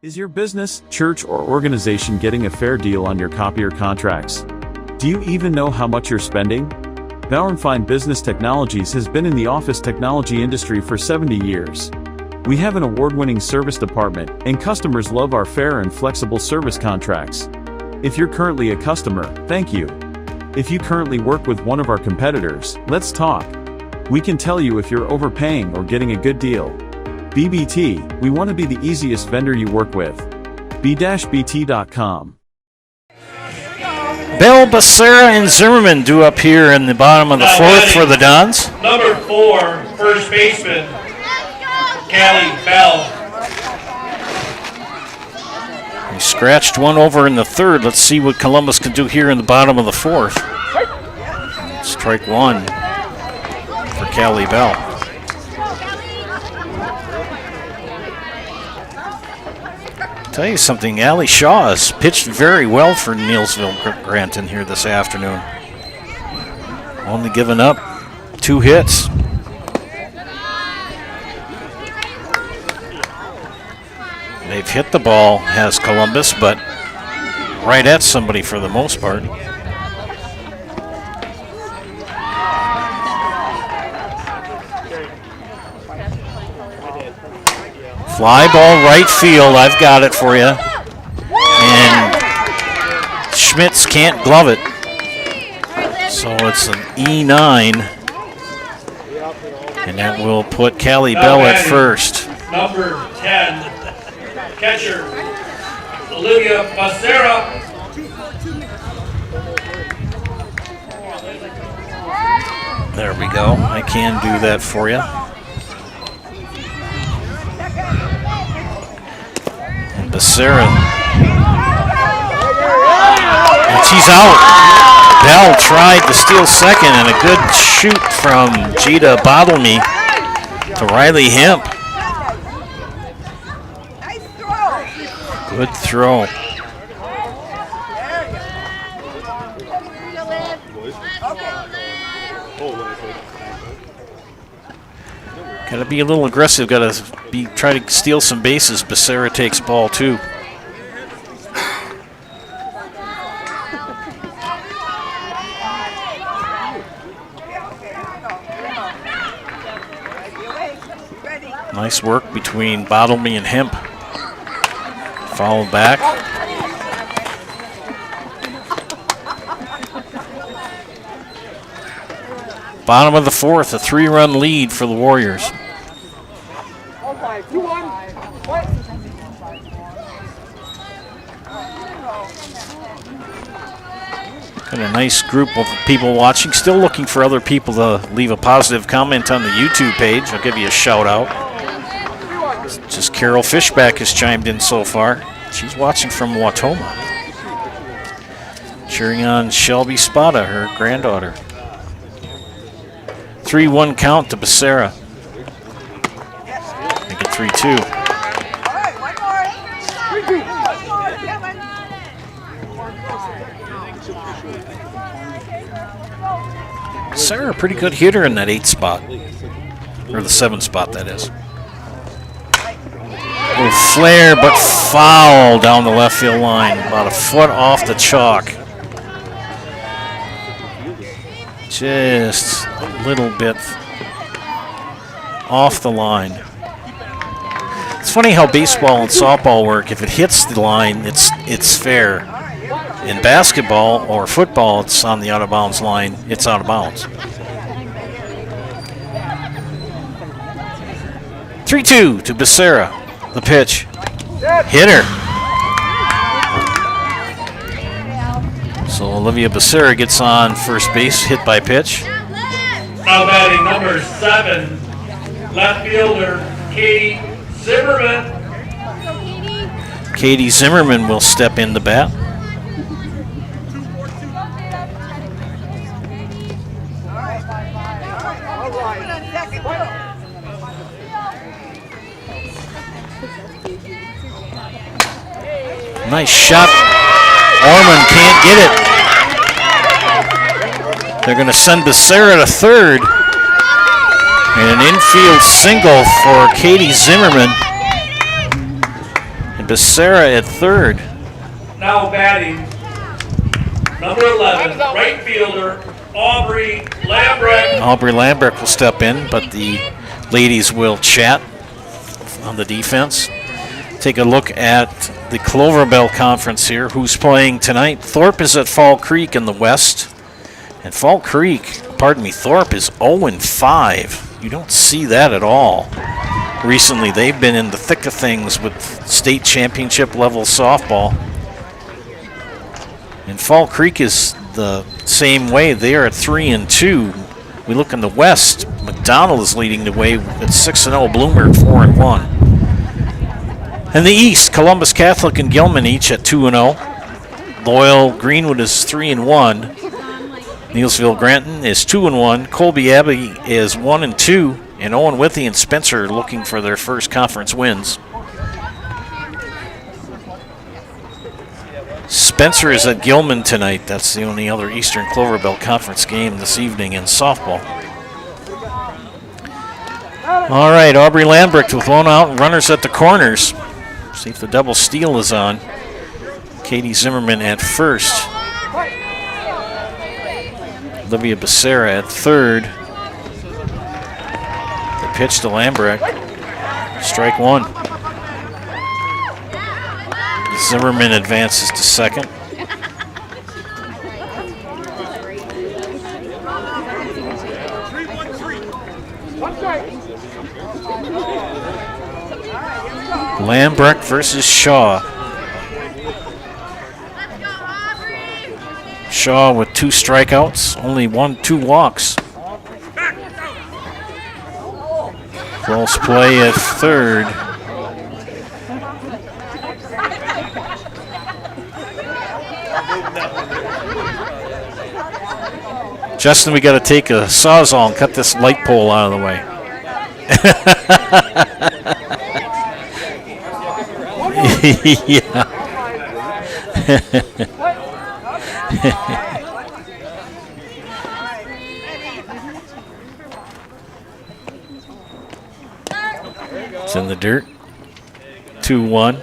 Is your business, church, or organization getting a fair deal on your copier contracts? Do you even know how much you're spending? Bauernfein Business Technologies has been in the office technology industry for 70 years. We have an award-winning service department, and customers love our fair and flexible service contracts. If you're currently a customer, thank you. If you currently work with one of our competitors, let's talk. We can tell you if you're overpaying or getting a good deal. BBT, we want to be the easiest vendor you work with. b-bt.com. Bell, Becerra, and Zimmerman due up here in the bottom of the fourth for the Dons. Number 4, first baseman, Callie Bell. He scratched one over in the third. Let's see what Columbus can do here in the bottom of the fourth. Strike one for Callie Bell. Tell you something, Allie Shaw has pitched very well for Neillsville Granton here this afternoon. Only given up 2 hits. They've hit the ball, has Columbus, but right at somebody for the most part. Fly ball right field, I've got it for you. And Schmitz can't glove it. So it's an E9. And that will put Callie Bell at first. Number 10, catcher, Olivia Becerra. There we go. I can do that for you. Becerra. And she's out. Bell tried to steal second, and a good shoot from Gita Bottlemy to Riley Hemp. Good throw. Got to be a little aggressive. Got to try to steal some bases. Becerra takes ball 2. Nice work between Bottlemy and Hemp. Foul back. Bottom of the fourth, a 3-run lead for the Warriors. Got a nice group of people watching. Still looking for other people to leave a positive comment on the YouTube page. I'll give you a shout out. Just Carol Fishback has chimed in so far. She's watching from Watoma. Cheering on Shelby Spada, her granddaughter. 3-1 count to Becerra. Make it 3-2. Becerra, a pretty good hitter in that 8 spot. Or the 7 spot, that is. A little flare, but foul down the left field line. About a foot off the chalk. Just a little bit off the line. It's funny how baseball and softball work. If it hits the line, it's fair. In basketball or football, it's on the out-of-bounds line. It's out of bounds. 3-2 to Becerra. The pitch. Hitter. So Olivia Becerra gets on first base, hit by pitch. Now batting number 7, left fielder Katie Zimmerman. Katie Zimmerman will step in to bat. Nice shot. Orman can't get it. They're going to send Becerra to third. And an infield single for Katie Zimmerman. And Becerra at third. Now batting, number 11, right fielder, Aubrey Lambrecht. Aubrey Lambrecht will step in, but the ladies will chat on the defense. Take a look at the Clover Bell Conference here. Who's playing tonight? Thorpe is at Fall Creek in the West. And Thorpe is 0-5. You don't see that at all. Recently, they've been in the thick of things with state championship level softball. And Fall Creek is the same way. They are at 3-2. We look in the West. McDonald is leading the way at 6-0. Bloomer 4-1. In the East, Columbus Catholic and Gilman each at 2-0. Loyal Greenwood is 3-1. Neillsville Granton is 2-1. Colby Abbey is 1-2. And Owen Withy and Spencer are looking for their first conference wins. Spencer is at Gilman tonight. That's the only other Eastern Clover Bell Conference game this evening in softball. All right, Aubrey Lambrecht with one out and runners at the corners. See if the double steal is on. Katie Zimmerman at first. Olivia Becerra at third. The pitch to Lambrecht. Strike one. Zimmerman advances to second. Lambrecht versus Shaw. Shaw with 2 strikeouts, only 2 walks. Close play at third. Justin, we got to take a sawzall and cut this light pole out of the way. Yeah. It's in the dirt. 2-1.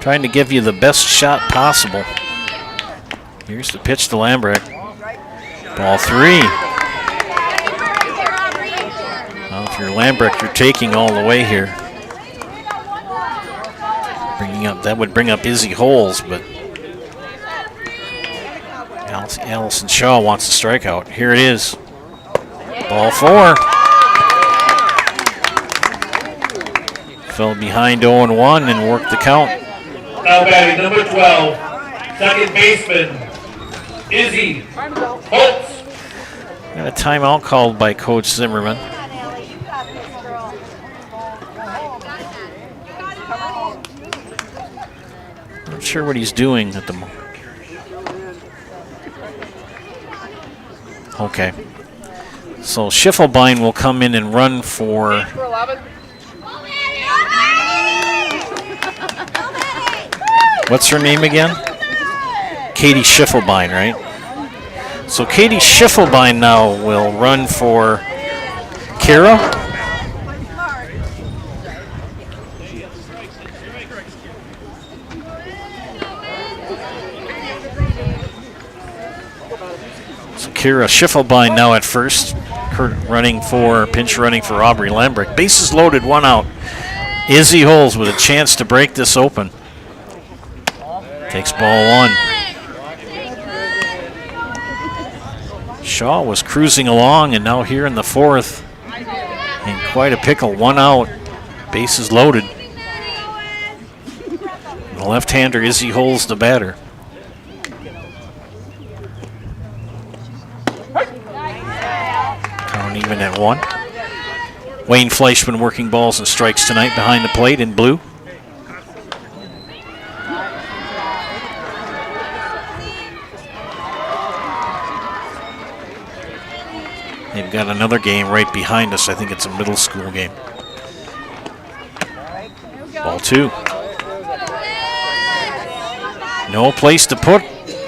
Trying to give you the best shot possible. Here's the pitch to Lambrecht. Ball 3. Well, if you're Lambrecht, you're taking all the way here. That would bring up Izzy Holes, but Allison Shaw wants to strike out. Here it is. Ball 4. Fell behind 0-1 and worked the count. Now batting number 12, second baseman, Izzy Holtz. Got a timeout called by Coach Zimmerman. Not sure what he's doing at the moment. Okay. So Schiffelbein will come in and run for what's her name again? Katie Schiffelbein, right? So Katie Schiffelbein now will run for Kara. So Kara Schiffelbein now at first. Pinch running for Aubrey Lambrecht. Bases loaded, 1 out. Izzy Holes with a chance to break this open. Takes ball 1. Shaw was cruising along, and now here in the 4th, in quite a pickle, 1 out, bases loaded. The left-hander Izzy Holes the batter. even at 1. Wayne Fleischman working balls and strikes tonight behind the plate in blue. They've got another game right behind us. I think it's a middle school game. Ball 2. No place to put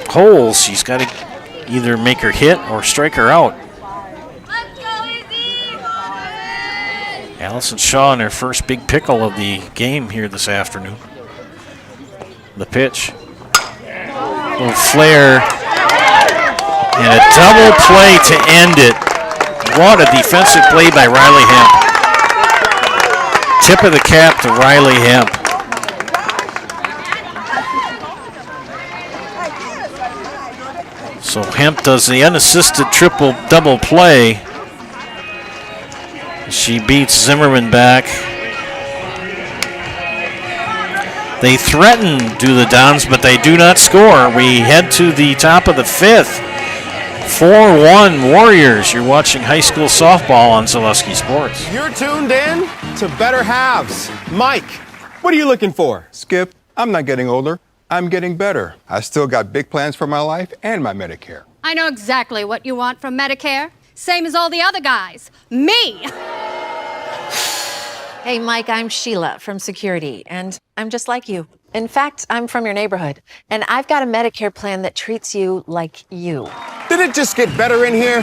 Coles. She's got to either make her hit or strike her out. Allison Shaw in her first big pickle of the game here this afternoon. The pitch. Little flare. And a double play to end it. What a defensive play by Riley Hemp. Tip of the cap to Riley Hemp. So Hemp does the unassisted double play. She beats Zimmerman back. They threaten do the Dons, but they do not score. We head to the top of the 5th. 4-1 Warriors. You're watching high school softball on Zaleski Sports. You're tuned in to Better Halves. Mike, what are you looking for? Skip, I'm not getting older. I'm getting better. I still got big plans for my life and my Medicare. I know exactly what you want from Medicare. Same as all the other guys. Me! Hey, Mike, I'm Sheila from Security, and I'm just like you. In fact, I'm from your neighborhood, and I've got a Medicare plan that treats you like you. Did it just get better in here?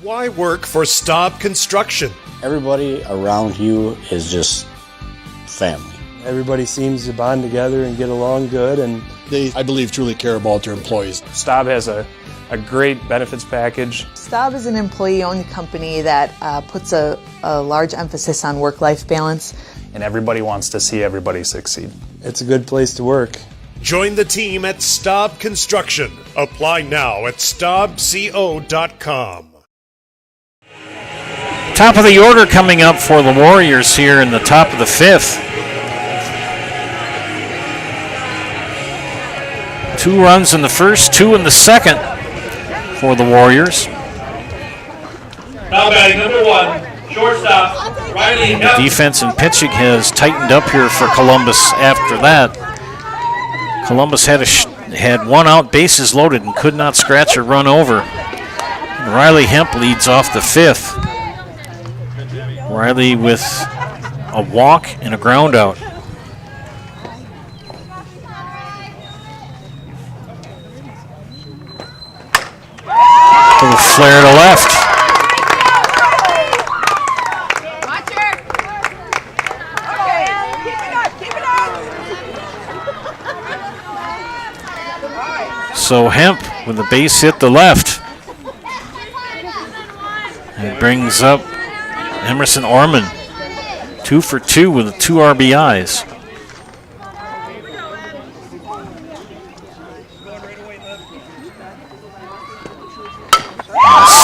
Why work for Staub Construction? Everybody around you is just family. Everybody seems to bond together and get along good, and they, I believe, truly care about their employees. Staub has a great benefits package. Staub is an employee-owned company that puts a large emphasis on work-life balance. And everybody wants to see everybody succeed. It's a good place to work. Join the team at Staub Construction. Apply now at staubco.com. Top of the order coming up for the Warriors here in the top of the 5th. 2 runs in the first, 2 in the second for the Warriors. Now batting number 1, shortstop, Riley Hemp. The defense and pitching has tightened up here for Columbus after that. Columbus had 1 out, bases loaded, and could not scratch or run over. And Riley Hemp leads off the 5th. Riley with a walk and a ground out. Little flare to left. So Hemp with a base hit to left. It brings up Emerson Orman, 2 for 2 with 2 RBIs.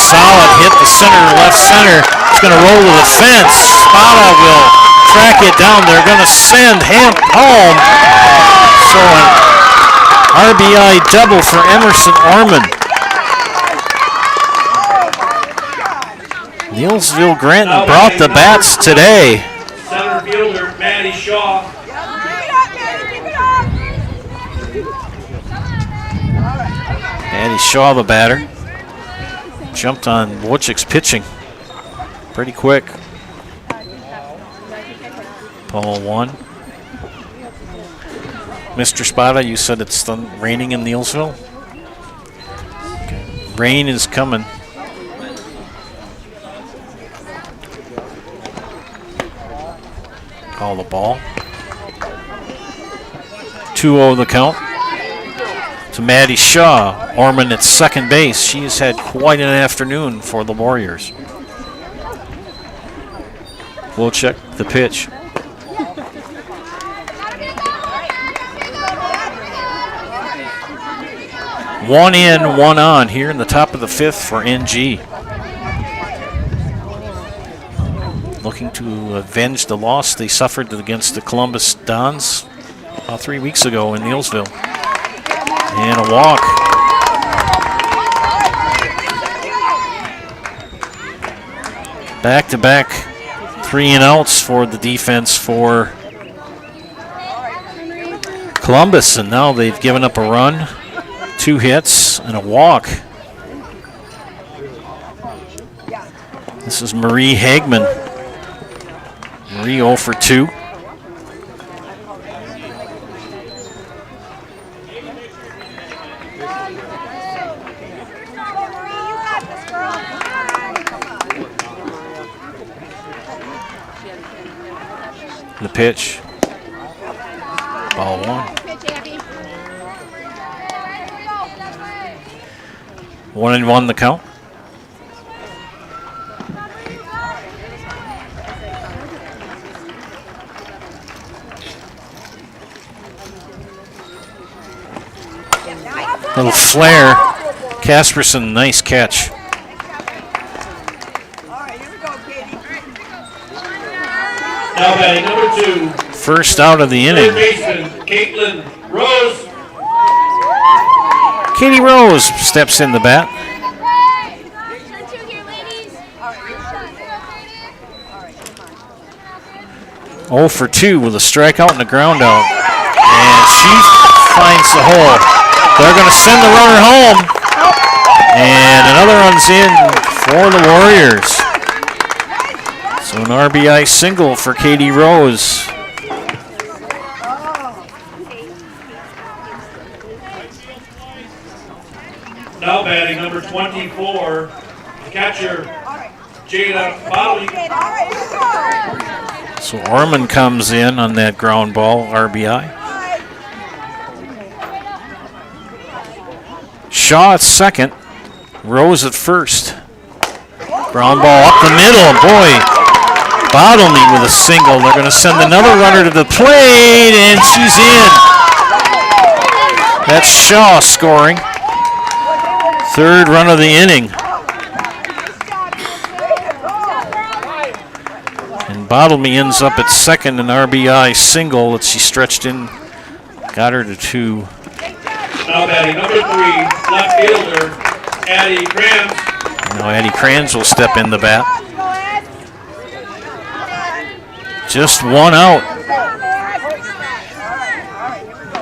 Solid hit to center, left center. It's going to roll to the fence. Spada will track it down. They're going to send Hemp home. So an RBI double for Emerson Orman. Neillsville Granton brought the bats today. Center fielder Maddie Shaw. Maddie Shaw, the batter. Jumped on Wojcik's pitching pretty quick. Ball 1. Mr. Spada, you said it's raining in Neillsville? Okay. Rain is coming. Call the ball. 2-0 the count to Maddie Shaw. Orman at second base. She has had quite an afternoon for the Warriors. We'll check the pitch. One in, one on here in the top of the 5th for NG. Looking to avenge the loss they suffered against the Columbus Dons about 3 weeks ago in Neillsville. And a walk. Back-to-back 3-and-outs for the defense for Columbus, and now they've given up a run, 2 hits, and a walk. This is Marie Hagman. Marie 0 for 2. The pitch. Ball 1. 1-1 the count. Little flare. Casperson, nice catch. Now batting number 2. First out of the inning. Third baseman, Caitlin Rose. Katie Rose steps in the bat. 0 for 2 with a strikeout and a ground out. And she finds the hole. They're going to send the runner home. And another run's in for the Warriors. So an RBI single for Katie Rose. Now batting number 24, catcher Jada Bowley. So Orman comes in on that ground ball, RBI. Shaw at second, Rose at first. Ground ball up the middle, boy. Bottlemy with a single. They're going to send another runner to the plate, and she's in. That's Shaw scoring. Third run of the inning. And Bottlemy ends up at second, an RBI single that she stretched in, got her to 2. Now batting number 3, left fielder, Addie Kranz. Now Addie Kranz will step in the bat. Just 1 out.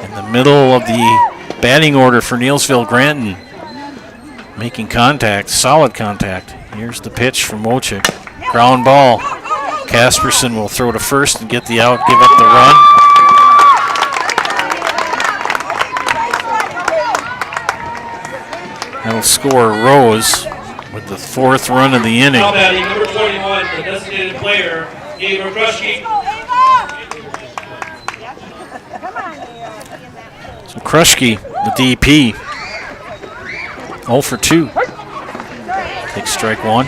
In the middle of the batting order for Neillsville Granton. Making contact, solid contact. Here's the pitch from Wojcik. Ground ball. Casperson will throw to first and get the out, give up the run. That'll score Rose with the 4th run of the inning. Now batting number 21, the designated player, Ava Krushke. So Krushke, the DP, 0 for 2. Takes strike 1.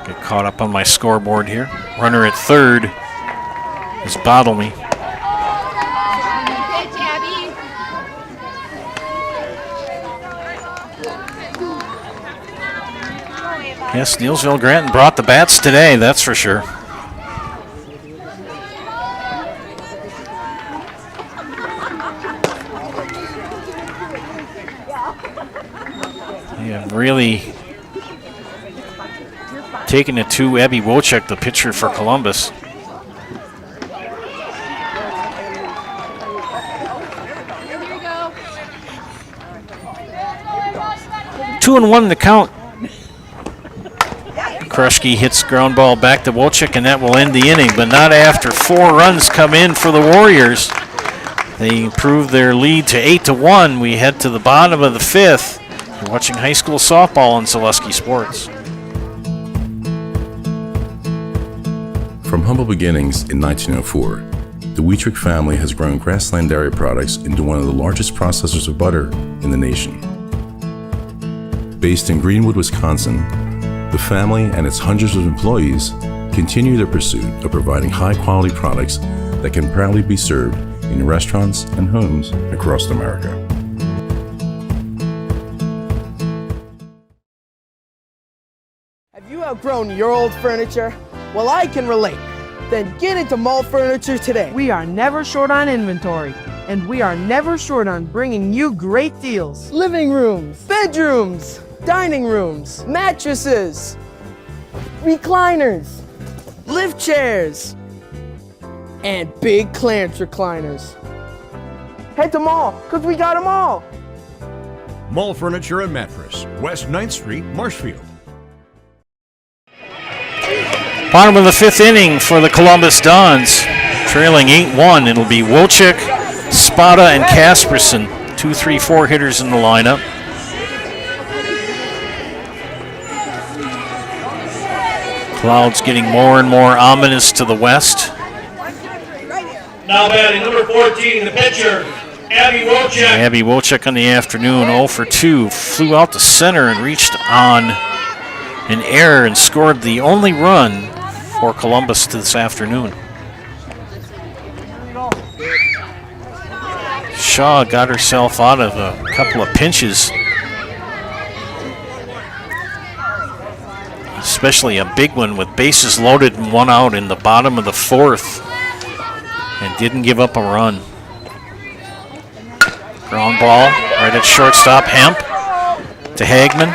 Get caught up on my scoreboard here. Runner at third is Bottlemy. Yes, Neillsville Granton brought the bats today, that's for sure. They have really taken it to Abby Wojcik, the pitcher for Columbus. Two and 1 the count. Krushke hits ground ball back to Wojcik, and that will end the inning, but not after 4 runs come in for the Warriors. They improve their lead to 8-1. We head to the bottom of the 5th. You're watching high school softball on Zaleski Sports. From humble beginnings in 1904, the Wietrich family has grown Grassland Dairy Products into one of the largest processors of butter in the nation. Based in Greenwood, Wisconsin, the family and its hundreds of employees continue their pursuit of providing high-quality products that can proudly be served in restaurants and homes across America. outgrown your old furniture? Well, I can relate. Then get into Mall Furniture today. We are never short on inventory, and we are never short on bringing you great deals. Living rooms, bedrooms, dining rooms, mattresses, recliners, lift chairs, and big clearance recliners. Head to Mall, because we got them all. Mall Furniture and Mattress, West 9th Street, Marshfield. Bottom of the 5th inning for the Columbus Dons. Trailing 8-1. It'll be Wilczek, Spada, and Kasperson. 2, 3, 4 hitters in the lineup. Clouds getting more and more ominous to the west. Now batting number 14, the pitcher, Abby Wilczek. Abby Wilczek on the afternoon, 0 for 2. Flew out to center and reached on an error and scored the only run for Columbus this afternoon. Shaw got herself out of a couple of pinches, especially a big one with bases loaded and 1 out in the bottom of the 4th, and didn't give up a run. Ground ball right at shortstop. Hemp to Hagman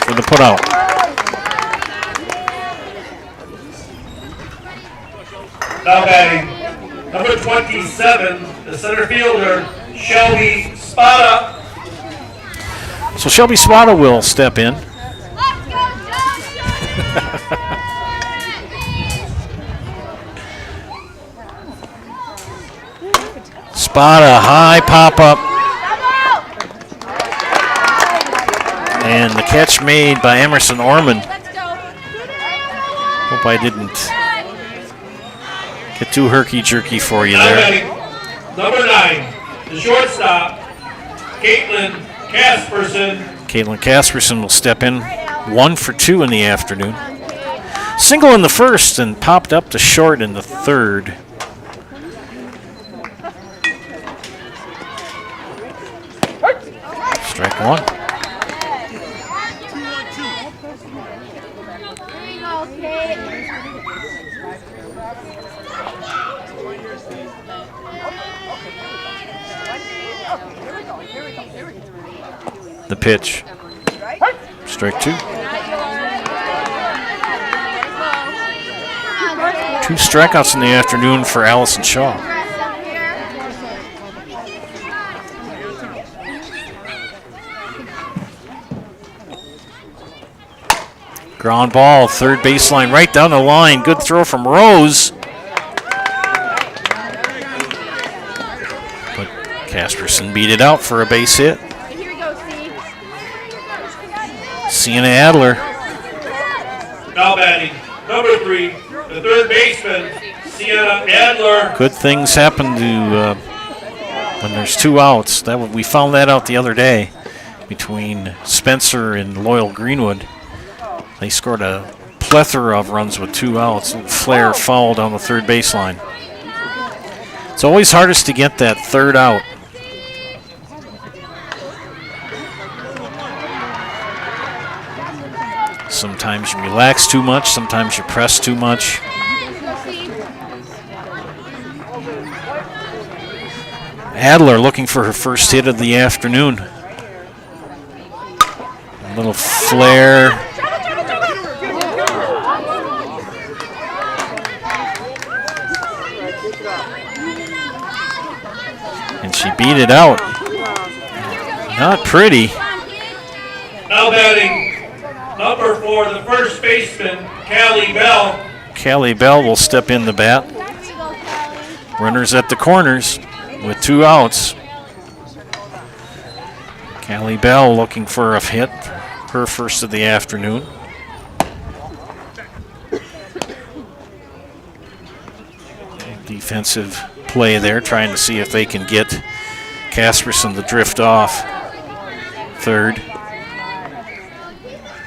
for the putout. Now batting number 27, the center fielder, Shelby Spada. So Shelby Spada will step in. Spada, high pop up. And the catch made by Emerson Orman. Hope I didn't get too herky-jerky for you there. Number 9, the shortstop, Caitlin Kasperson. Caitlin Kasperson will step in, 1 for 2 in the afternoon. Single in the 1st and popped up to short in the 3rd. Strike 1. The pitch. Strike 2. 2 strikeouts in the afternoon for Allison Shaw. Ground ball, 3rd baseline, right down the line. Good throw from Rose. But Kasperson beat it out for a base hit. Sienna Adler. Now batting number 3, the 3rd baseman, Sienna Adler. Good things happen to when there's 2 outs. We found that out the other day between Spencer and Loyal Greenwood. They scored a plethora of runs with 2 outs. Flair fouled on the 3rd baseline. It's always hardest to get that 3rd out. Sometimes you relax too much, sometimes you press too much. Adler looking for her first hit of the afternoon. A little flare. And she beat it out. Not pretty. Now batting number 4, the 1st baseman, Callie Bell. Callie Bell will step in the bat. Runners at the corners with 2 outs. Callie Bell looking for a hit, her first of the afternoon. Defensive play there, trying to see if they can get Kasperson to drift off 3rd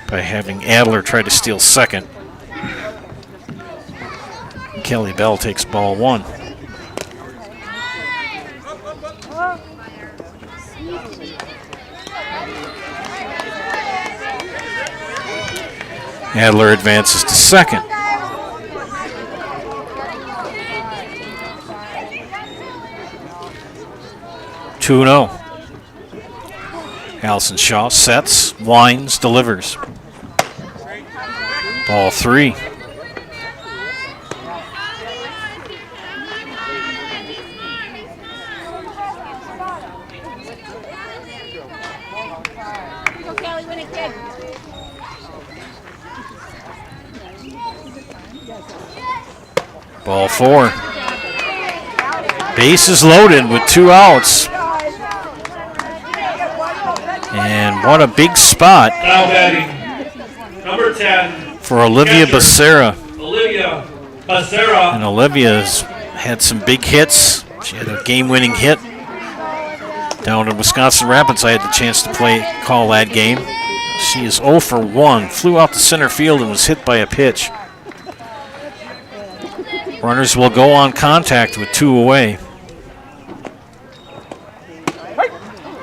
by having Adler try to steal 2nd. Kelly Bell takes ball 1. Adler advances to second. Two 2-0. Allison Shaw sets, winds, delivers. Ball 3. Ball 4. Base is loaded with 2 outs. And what a big spot. Now batting, number 10. For Olivia catcher, Becerra. Olivia Becerra. And Olivia's had some big hits. She had a game-winning hit down in Wisconsin Rapids. I had the chance to call that game. She is 0 for 1. Flew out to center field and was hit by a pitch. Runners will go on contact with 2 away.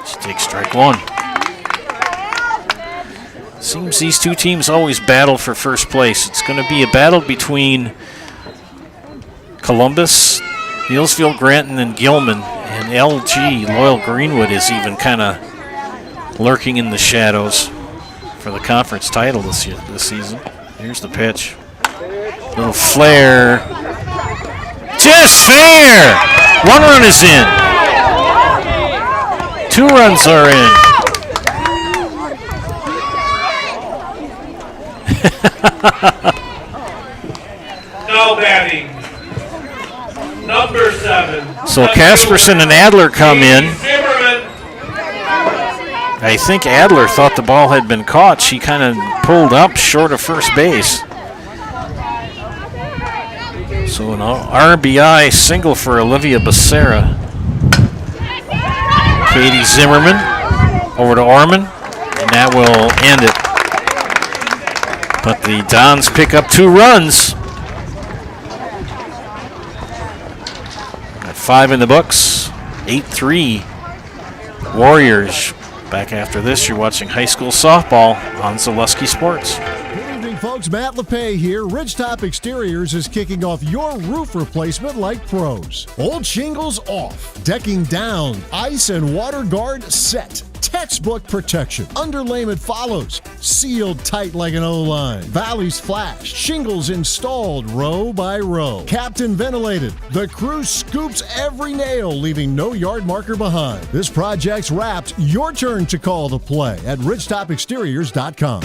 She takes strike 1. Seems these two teams always battle for first place. It's going to be a battle between Columbus, Neillsville, Granton, and Gilman. And LG, Loyal Greenwood, is even kind of lurking in the shadows for the conference title this season. Here's the pitch. Little flare. Just fair! 1 run is in. 2 runs are in. Now batting, number 7. So Casperson and Adler come in. I think Adler thought the ball had been caught. She kind of pulled up short of first base. So an RBI single for Olivia Becerra. Katie Zimmerman over to Orman, and that will end it. But the Dons pick up 2 runs. Got 5 in the books. 8-3 Warriors. Back after this, you're watching high school softball on Zaleski Sports. Good evening, folks. Matt LePay here. Ridgetop Exteriors is kicking off your roof replacement like pros. Old shingles off, decking down, ice and water guard set. Textbook protection. Underlayment follows. Sealed tight like an O-line. Valleys flashed. Shingles installed row by row. Captain ventilated. The crew scoops every nail, leaving no yard marker behind. This project's wrapped. Your turn to call the play at ridgetopexteriors.com.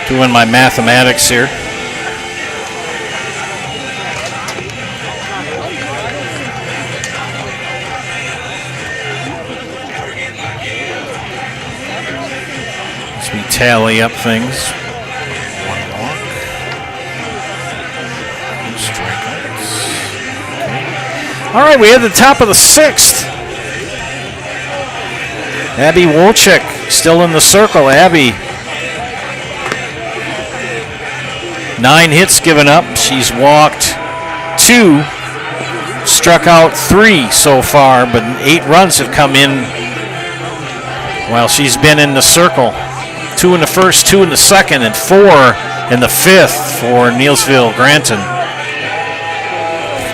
Doing my mathematics here. As we tally up things. 1 walk. 2 strikeouts. Okay. All right, we had the top of the 6th. Abby Wolchek still in the circle. Abby, 9 hits given up. She's walked 2, struck out 3 so far, but 8 runs have come in while she's been in the circle. 2 in the first, 2 in the second, and 4 in the 5th for Neillsville Granton.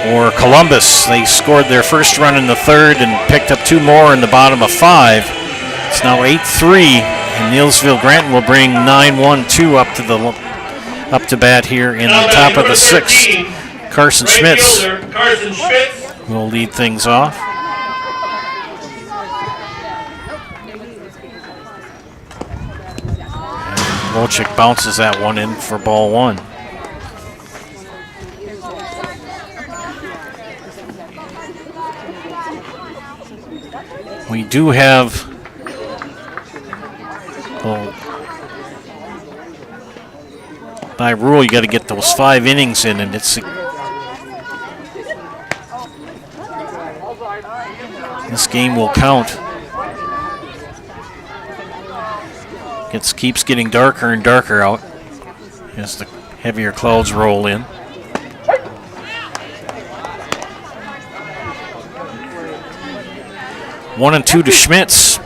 For Columbus, they scored their first run in the 3rd and picked up 2 more in the bottom of 5. It's now 8-3, and Neillsville Granton will bring 9-1-2 up to bat here in the top of the 6th. Carson Schmitz will lead things off. Wolchek bounces that one in for ball 1. We do have by rule, you got to get those 5 innings in, and this game will count. It keeps getting darker and darker out as the heavier clouds roll in. 1-2 to Schmitz.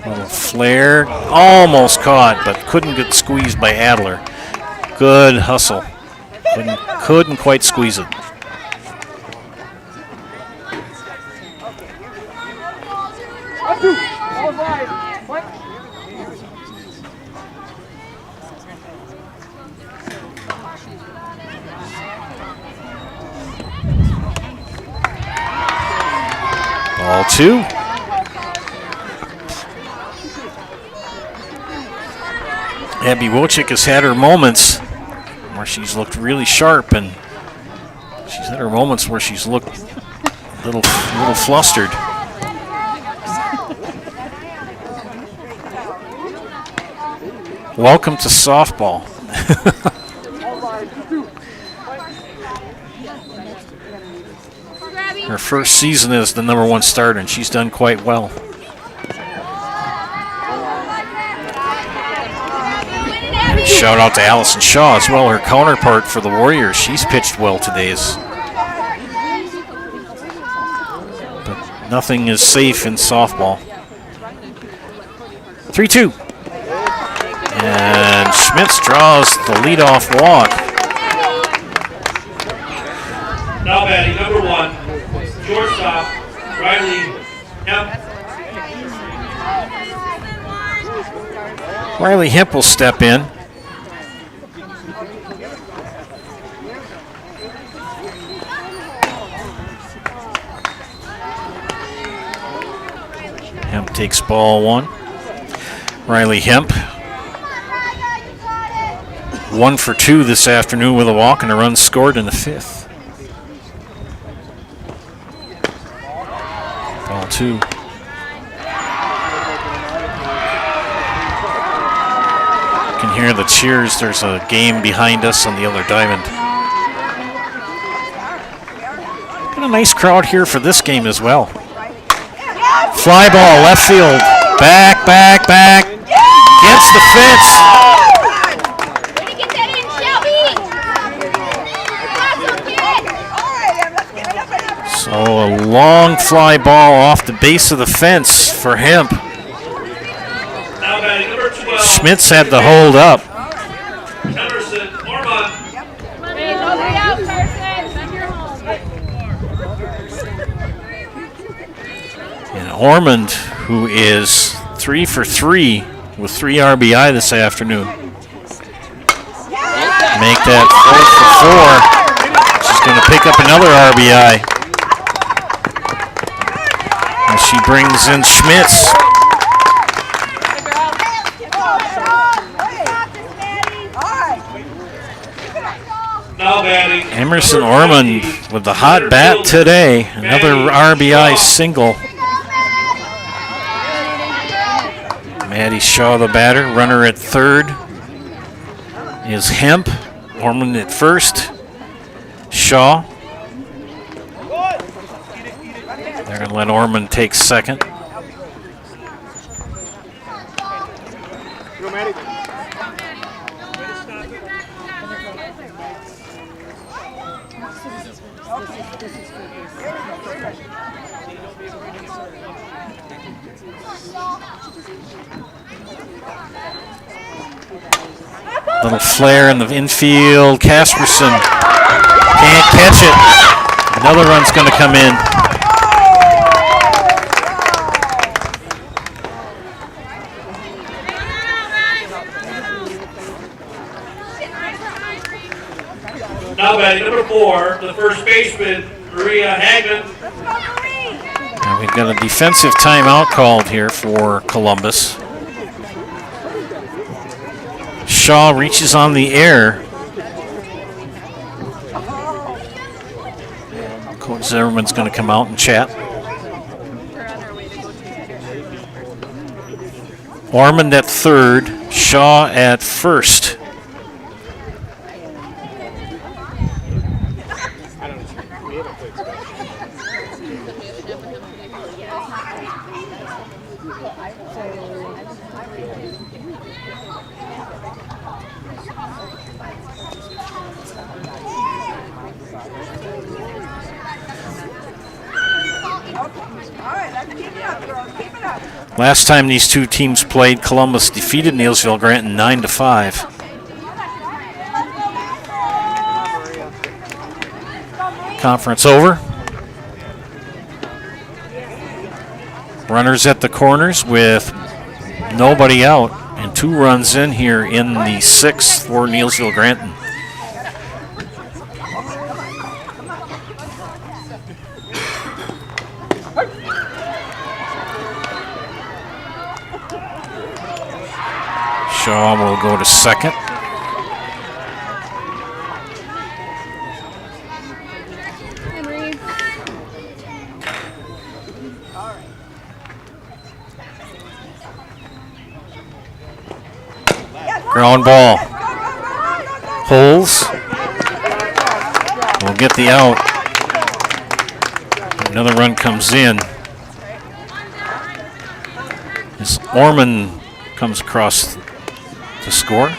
Little flare, almost caught, but couldn't get squeezed by Adler. Good hustle. Couldn't quite squeeze it. Ball 2. Abby Wojcik has had her moments where she's looked really sharp, and she's had her moments where she's looked a little flustered. Welcome to softball. Her first season as the #1 starter, and she's done quite well. Shout out to Allison Shaw as well, her counterpart for the Warriors. She's pitched well today. But nothing is safe in softball. 3-2. And Schmitz draws the leadoff walk. Now batting #1, shortstop, Riley Hemp. Riley Hemp will step in. Hemp takes ball 1. Riley Hemp, 1 for 2 this afternoon with a walk and a run scored in the 5th. Ball 2. You can hear the cheers. There's a game behind us on the other diamond. Got a nice crowd here for this game as well. Fly ball, left field. Back. Against the fence. So a long fly ball off the base of the fence for Hemp. Schmitz had the hold up. And Ormond, who is 3 for 3 with 3 RBI this afternoon. Make that 4 for 4. She's going to pick up another RBI. And she brings in Schmitz. Emerson Ormond with the hot bat today. Another RBI single. Maddie Shaw, the batter. Runner at third is Hemp. Ormond at first. Shaw. They're going to let Ormond take second. Little flare in the infield. Casperson can't catch it. Another run's going to come in. Now batting #4, the first baseman, Maria Hagman. And we've got a defensive timeout called here for Columbus. Shaw reaches on the air. Coach Zimmerman's going to come out and chat. Ormond at third, Shaw at first. Last time these two teams played, Columbus defeated Neillsville Granton 9-5. Conference over. Runners at the corners with nobody out, and 2 runs in here in the 6th for Neillsville Granton. Shaw will go to second. Ground ball. Holds. Will get the out. Another run comes in. As Orman comes across to score.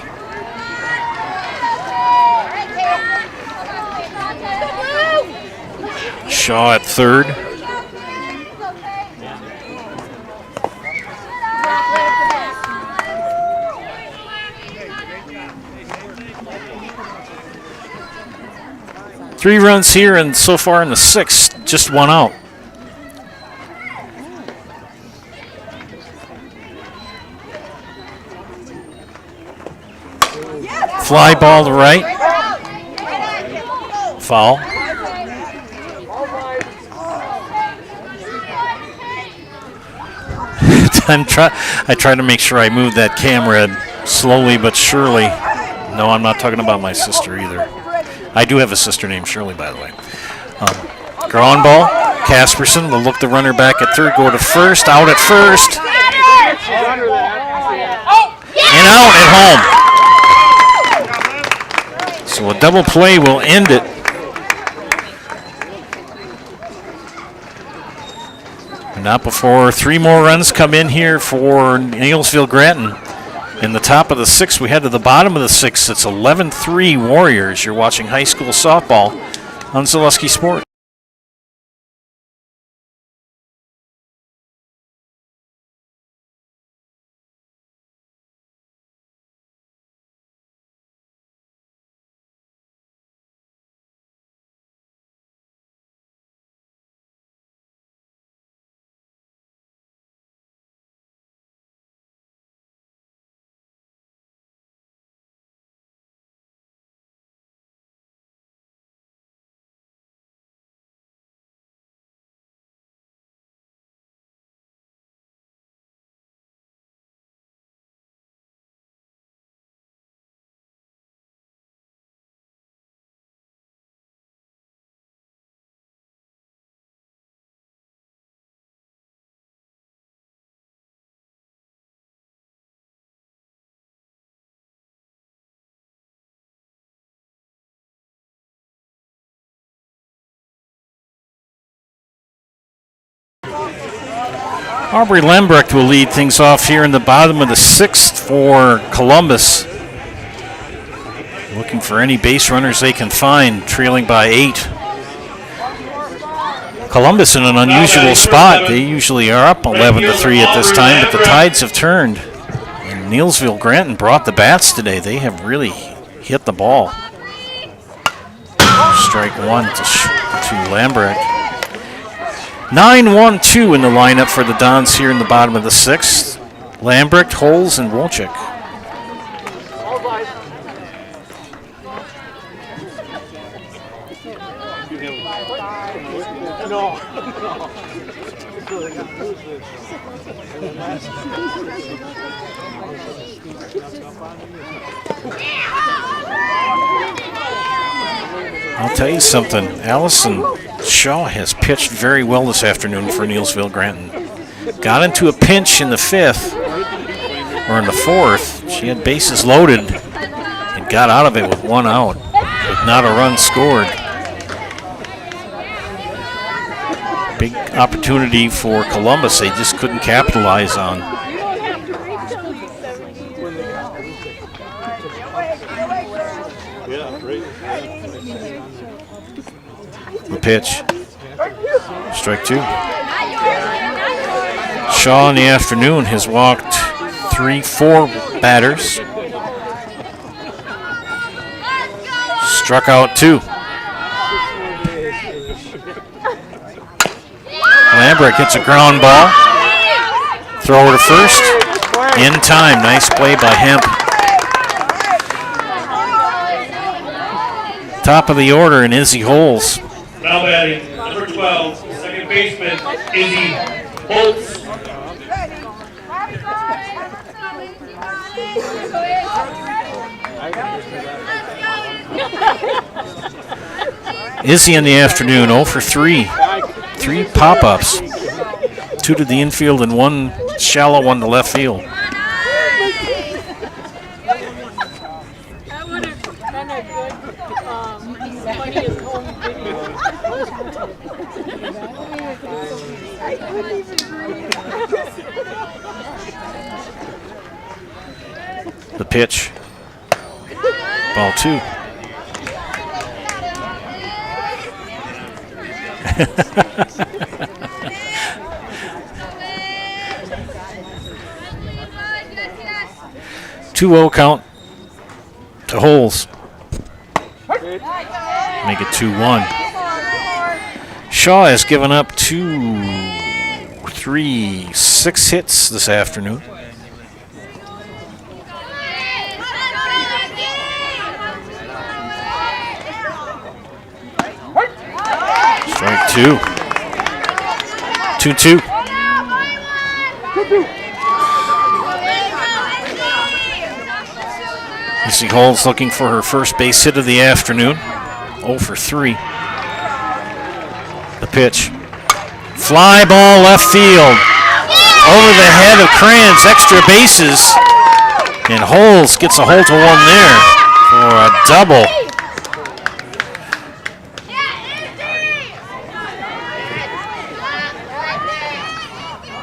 Shaw at third. Three runs here, and so far in the 6th, just 1 out. Fly ball to right. Foul. I try to make sure I move that camera slowly but surely. No, I'm not talking about my sister either. I do have a sister named Shirley, by the way. Ground ball. Casperson will look the runner back at third, go to first, out at first. And out at home. So a double play will end it. Not before 3 more runs come in here for Neillsville Granton. In the top of the 6th, we head to the bottom of the 6th. It's 11-3 Warriors. You're watching high school softball on Zaleski Sports. Aubrey Lembrecht will lead things off here in the bottom of the 6th for Columbus. Looking for any base runners they can find, trailing by 8. Columbus in an unusual spot. They usually are up 11-3 at this time, but the tides have turned. And Neillsville Granton brought the bats today. They have really hit the ball. Strike 1 to Lambrecht. 9-1-2 in the lineup for the Dons here in the bottom of the 6th. Lambrecht, Holes, and Wolchik. I'll tell you something, Allison Shaw has pitched very well this afternoon for Neillsville Granton. Got into a pinch in the 5th, or in the 4th. She had bases loaded and got out of it with 1 out, with not a run scored. Big opportunity for Columbus they just couldn't capitalize on. The pitch. Strike 2. Shaw in the afternoon has walked 3-4 batters. Struck out 2. Lambrick hits a ground ball. Throw to first. In time. Nice play by Hemp. Top of the order in Izzy Holes. Now batting, number 12, second baseman, Izzy Holtz. Izzy in the afternoon, 0 for 3. 3 pop-ups. 2 to the infield and 1 shallow one to left field. The pitch. Ball 2. Two-0 count to Holes. Make it 2-1. Shaw has given up 6 hits this afternoon. Strike 2. 2-2. Izzy Holes looking for her first base hit of the afternoon. 0 for 3. The pitch. Fly ball left field. Over the head of Kranz. Extra bases. And Holes gets a hold of one there for a double.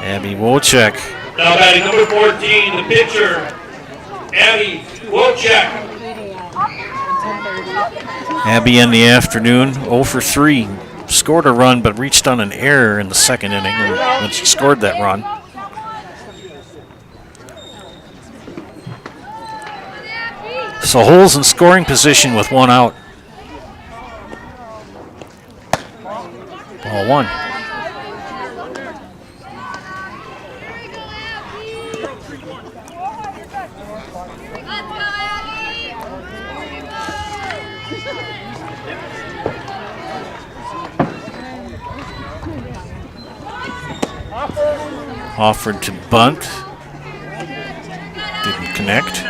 Abby Wojcik. Now batting number 14, the pitcher, Abby Wojcik. Abby in the afternoon, 0 for 3. Scored a run, but reached on an error in the second inning when she scored that run. So Holes in scoring position with 1 out. Ball 1. Offered to bunt. Didn't connect.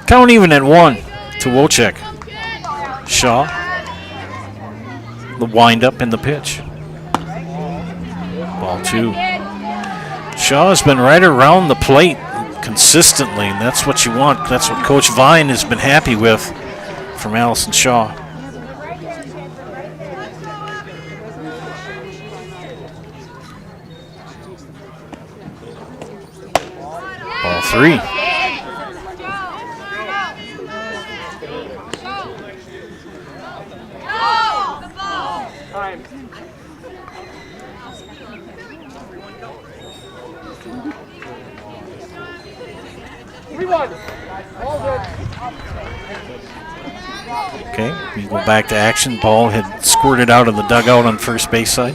Count even at 1 to Wojcik. Shaw. The windup and the pitch. Ball 2. Shaw has been right around the plate consistently, and that's what you want. That's what Coach Vine has been happy with from Allison Shaw. Ball 3. Okay, we go back to action. Ball had squirted out of the dugout on first base side.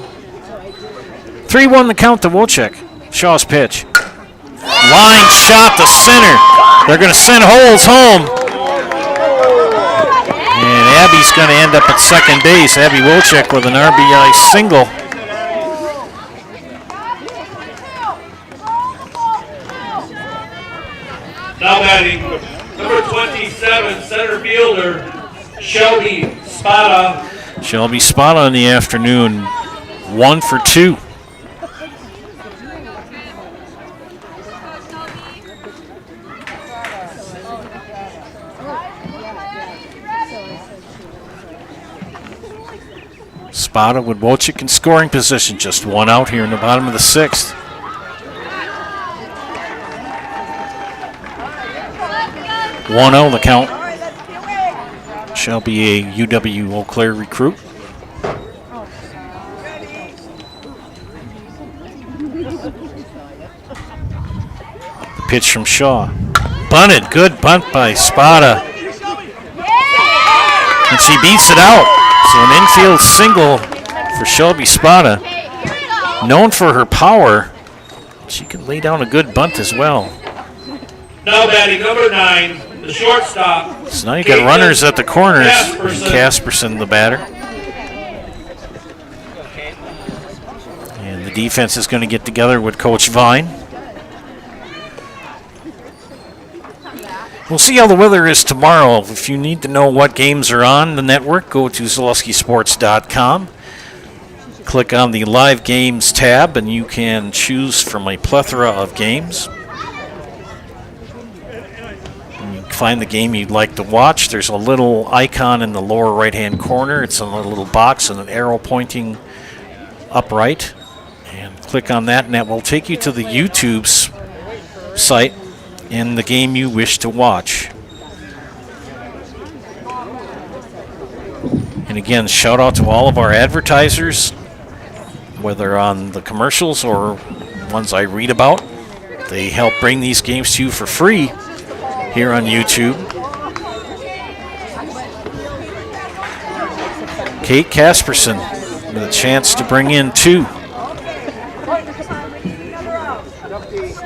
3-1 the count to Wojcik. Shaw's pitch. Line shot to center. They're going to send Holes home. And Abby's going to end up at second base. Abby Wojcik with an RBI single. Now batting, number 27, center fielder, Shelby Spada. Shelby Spada in the afternoon, 1 for 2. Spada with Wojcik in scoring position, just 1 out here in the bottom of the 6th. 1-0 the count. Shall be a UW Eau Claire recruit. The pitch from Shaw. Bunted. Good bunt by Spada. And she beats it out. So an infield single for Shelby Spada. Known for her power, she can lay down a good bunt as well. Now batting number 9, the shortstop. So now you got runners at the corners. Casperson, the batter. And the defense is going to get together with Coach Vine. We'll see how the weather is tomorrow. If you need to know what games are on the network, go to ZaleskiSports.com. Click on the Live Games tab, and you can choose from a plethora of games. And you can find the game you'd like to watch. There's a little icon in the lower right-hand corner. It's in a little box and an arrow pointing upright. And click on that, and that will take you to the YouTube's site in the game you wish to watch. And again, shout out to all of our advertisers, whether on the commercials or ones I read about. They help bring these games to you for free here on YouTube. Kate Casperson with a chance to bring in 2.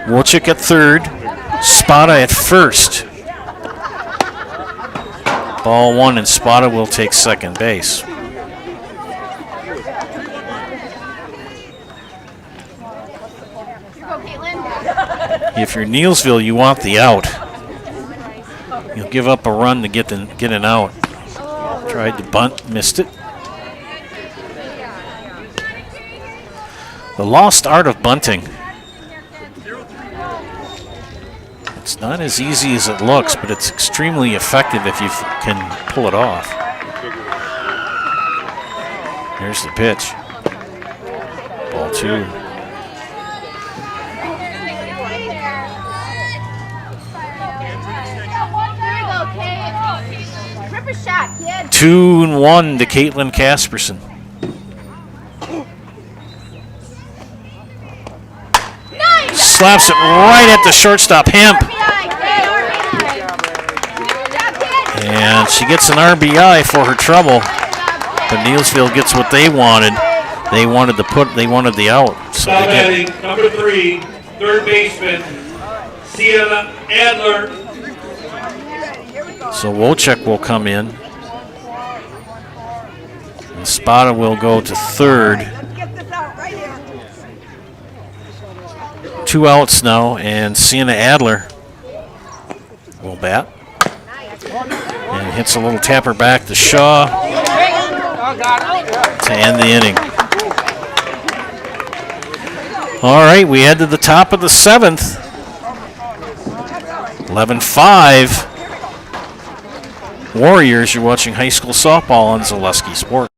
Wilczyk at third. Spada at first. Ball 1, and Spada will take second base. If you're Neillsville, you want the out. You'll give up a run to get an out. Tried to bunt, missed it. The lost art of bunting. It's not as easy as it looks, but it's extremely effective if you can pull it off. Here's the pitch. Ball 2. Shot, kid. 2-1 to Caitlin Casperson. Nice. Slaps it right at the shortstop, Hemp. And she gets an RBI for her trouble. But Neillsville gets what they wanted. They wanted the out. So now batting number 3, third baseman, Sienna Adler. So Wilczyk will come in. And Spada will go to third. 2 outs now, and Sienna Adler will bat. And hits a little tapper back to Shaw to end the inning. All right, we head to the top of the 7th. 11-5. Warriors, you're watching high school softball on Zaleski Sports.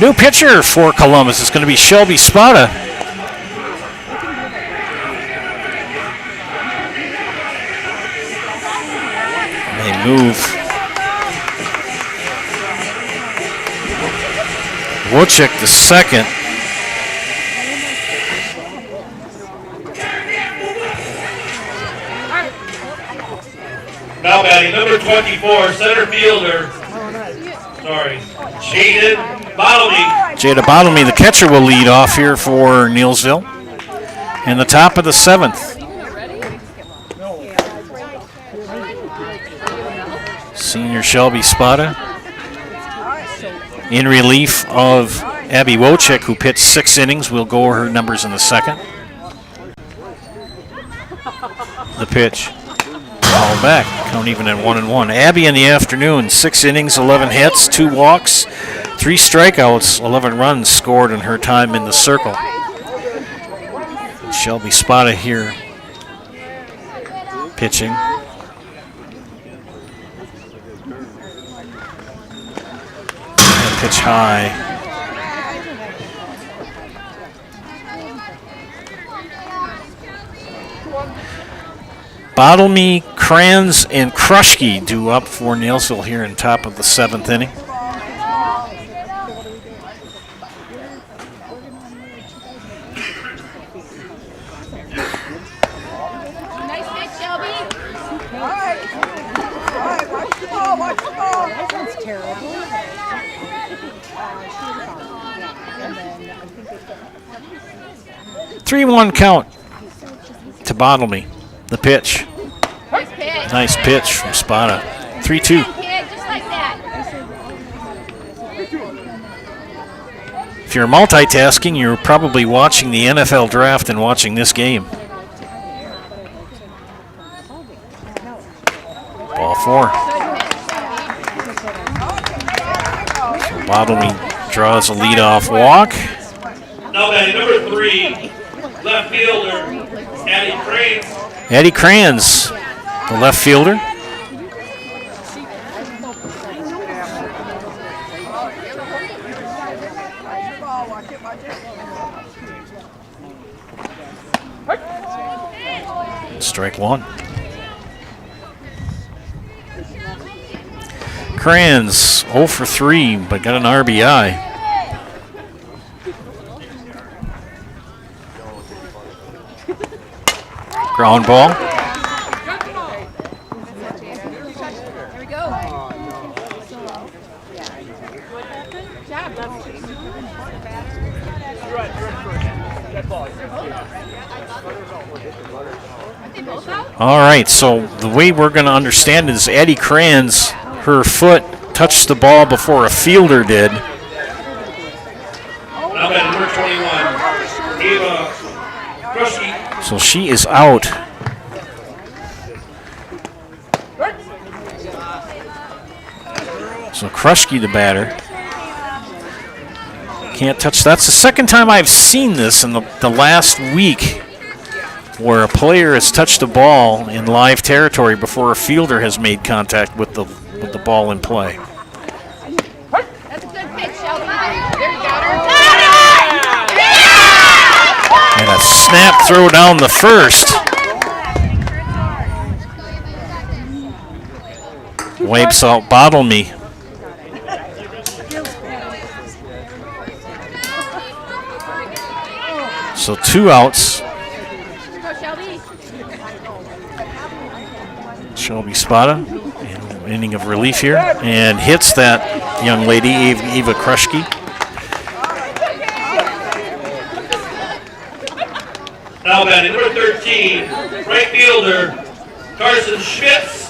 New pitcher for Columbus is going to be Shelby Spada. They move Wojcik to second. Now batting number 24, center fielder. Sorry, Jada Bottlemy. Jada Bottlemy, the catcher, will lead off here for Neillsville. In the top of the 7th. Senior Shelby Spada. In relief of Abby Wojcik, who pitched 6 innings. We'll go over her numbers in the second. The pitch. All back. Count even at 1-1. Abby in the afternoon, 6 innings, 11 hits, 2 walks, 3 strikeouts, 11 runs scored in her time in the circle. Shelby Spada here pitching. And pitch high. Bottlemy, Kranz, and Krushke due up for Neillsville here in top of the 7th inning. Nice hit, Shelby. All right. Watch the ball. Watch the ball. That one's terrible. 3-1 count to Bottlemy. The pitch. Nice pitch from Spada. 3-2. If you're multitasking, you're probably watching the NFL draft and watching this game. Ball 4. So Bottlemy draws a leadoff walk. Now batting number 3, left fielder, Addie Cranes. Eddie Kranz, the left fielder. Strike 1. Kranz 0 for 3, but got an RBI. Ground ball. All right, so the way we're going to understand it is Addie Kranz, her foot touched the ball before a fielder did. Now at number 21, Ava Krushke. So she is out. So Krushke, the batter. Can't touch. That's the second time I've seen this in the last week, where a player has touched a ball in live territory before a fielder has made contact with the ball in play. That's a good pitch, Shelby. There you got her. And a snap throw down the first. Wipes out Bottlemy. So 2 outs. Shelby Spada, an inning of relief here, and hits that young lady, Eva Krushke. Now batting number 13, right fielder, Carson Schmitz.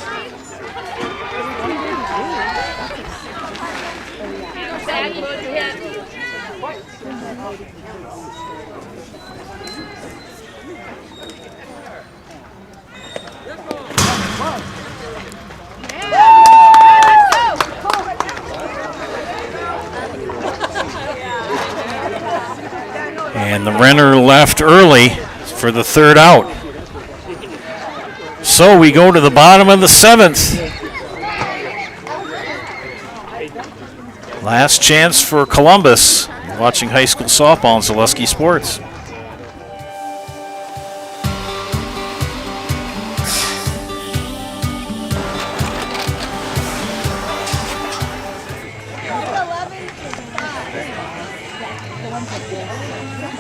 And the runner left early for the 3rd out. So we go to the bottom of the 7th. Last chance for Columbus. Watching high school softball on Zaleski Sports.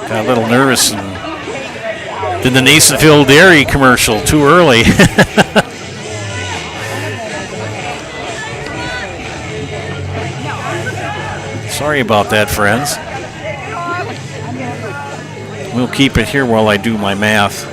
Got a little nervous and did the Neillsville Dairy commercial too early. Sorry about that, friends. We'll keep it here while I do my math.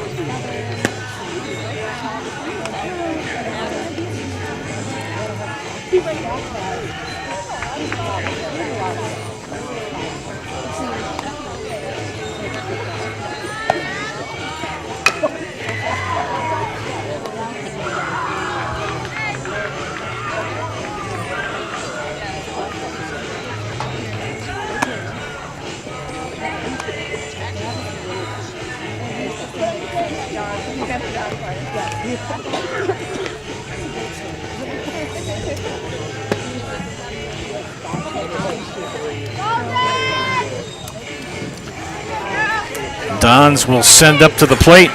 Dons will send up to the plate.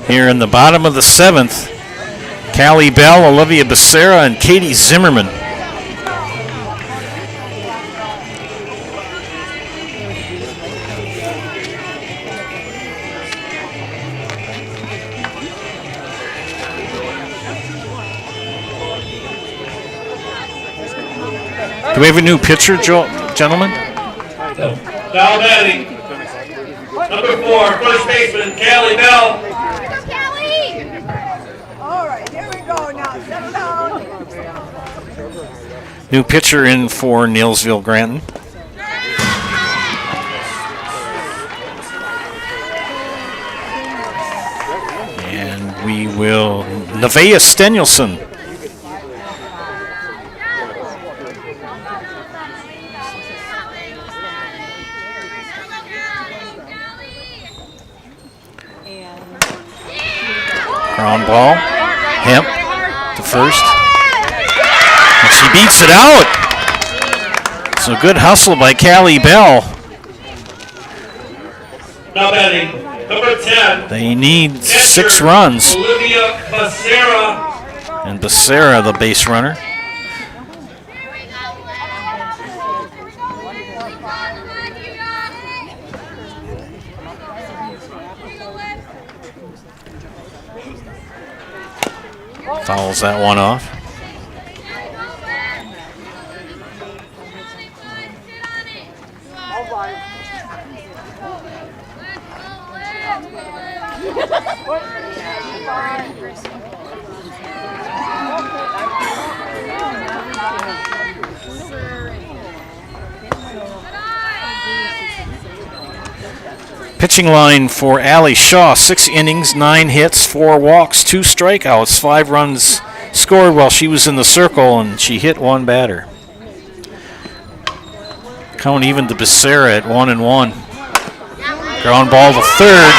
Here in the bottom of the 7th, Callie Bell, Olivia Becerra, and Katie Zimmerman. Do we have a new pitcher, gentlemen? Now batting, number 4, first baseman, Callie Bell. Callie! All right, here we go now. Settle down. New pitcher in for Neillsville Granton. And we will, Nevaeh Stenelson. Ground ball, Hemp to first, and she beats it out. So good hustle by Callie Bell. Now batting, number 10. They need 6 runs. Olivia Becerra. And Becerra, the base runner. Fouls that one off. Pitching line for Allie Shaw, 6 innings, 9 hits, 4 walks, 2 strikeouts, 5 runs scored while she was in the circle, and she hit 1 batter. Count even to Becerra at 1-1. Ground ball to third,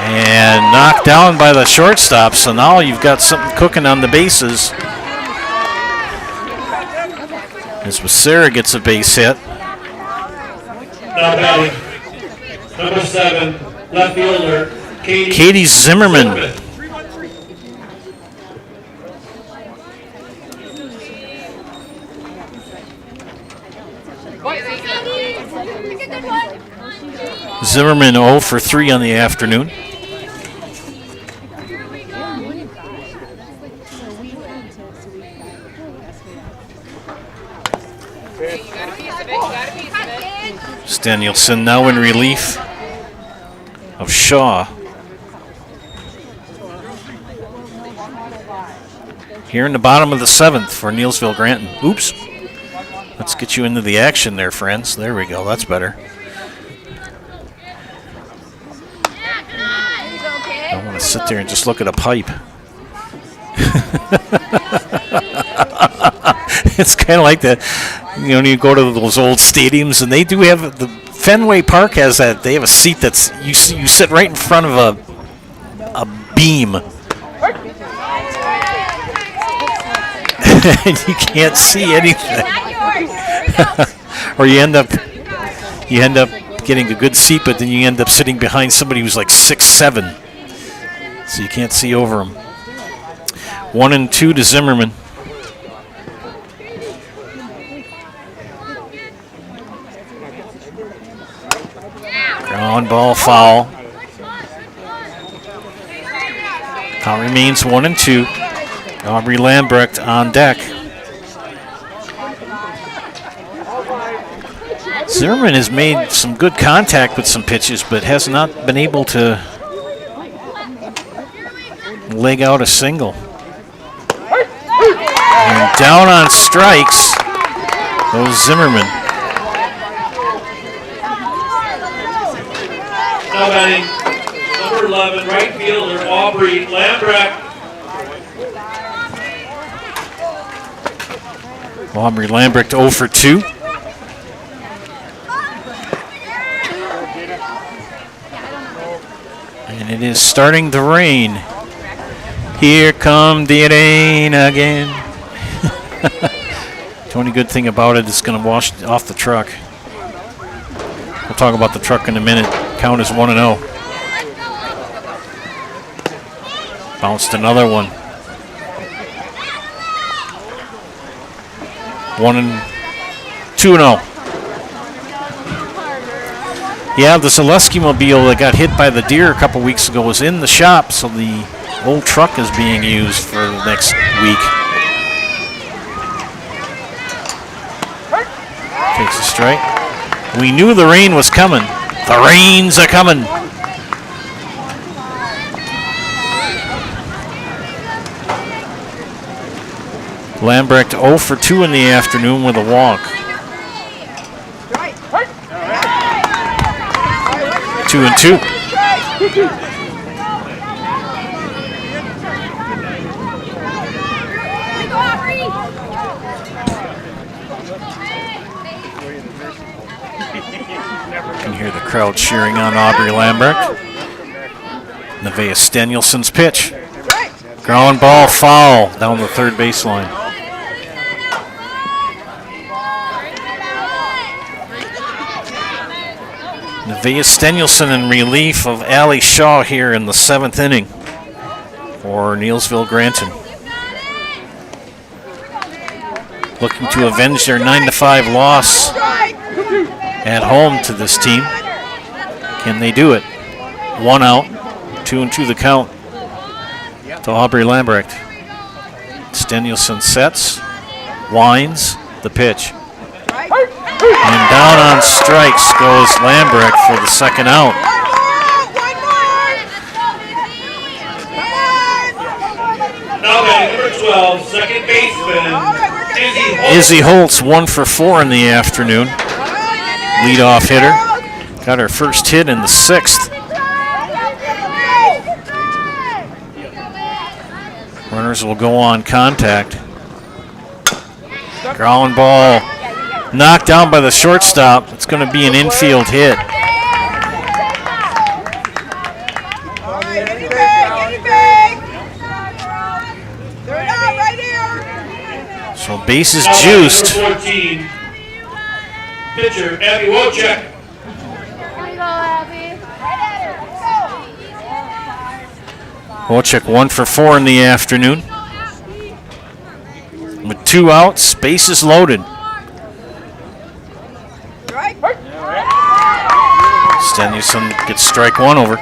and knocked down by the shortstop, so now you've got something cooking on the bases. As Becerra gets a base hit. Now batting, number 7, left fielder, Katie Zimmerman. Zimmerman 0 for 3 on the afternoon. Stenelson now in relief of Shaw. Here in the bottom of the 7th for Neillsville Granton. Oops. Let's get you into the action there, friends. There we go. That's better. I don't want to sit there and just look at a pipe. It's kind of like that, you go to those old stadiums, and they do have, the Fenway Park has that, they have a seat that's, you sit right in front of a beam. and you can't see anything. Or you end up getting a good seat, but then you end up sitting behind somebody who's like 6'7", so you can't see over them. 1-2 to Zimmerman. Ground ball foul. Count remains 1-2. Aubrey Lambrecht on deck. Zimmerman has made some good contact with some pitches, but has not been able to leg out a single. And down on strikes goes Zimmerman. Now batting, number 11, right fielder Aubrey Lambrecht. Aubrey Lambrecht 0 for 2. And it is starting to rain. Here come the rain again. The only good thing about it is it's going to wash off the truck. We'll talk about the truck in a minute. Count is 1-0. Bounced another one. 2-0. Yeah, the Zaleski mobile that got hit by the deer a couple weeks ago was in the shop, so the old truck is being used for the next week. Takes a strike. We knew the rain was coming. The rains are coming. Lambrecht 0 for 2 in the afternoon with a walk. 2-2. You can hear the crowd cheering on Aubrey Lambrecht. Nevaeh Danielson's pitch. Ground ball foul down the third baseline. Nevaeh Danielson in relief of Allie Shaw here in the 7th inning for Neillsville Granton. Looking to avenge their 9-5 loss at home to this team. Can they do it? 1 out, 2-2 the count to Aubrey Lambrecht. Danielson sets, winds, the pitch. And down on strikes goes Lambrecht for the second out. Now batting number 12, second baseman, Izzy Holtz 1 for 4 in the afternoon. Leadoff hitter. Got her first hit in the 6th. Runners will go on contact. Ground ball knocked down by the shortstop. It's going to be an infield hit. So bases juiced. Number 14, pitcher Abby Wojcik. Wojcik 1 for 4 in the afternoon. With 2 outs, bases loaded. Danielson gets strike 1 over.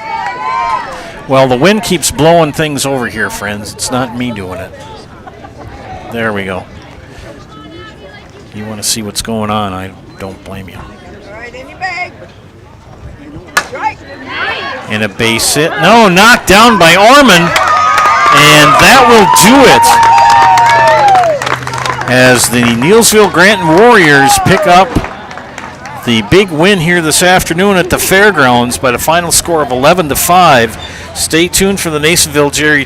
Well, the wind keeps blowing things over here, friends. It's not me doing it. There we go. You want to see what's going on, I don't blame you. And a base hit. No, knocked down by Orman. And that will do it. As the Neillsville Granton Warriors pick up the big win here this afternoon at the fairgrounds by the final score of 11-5. Stay tuned for the Neillsville Dairy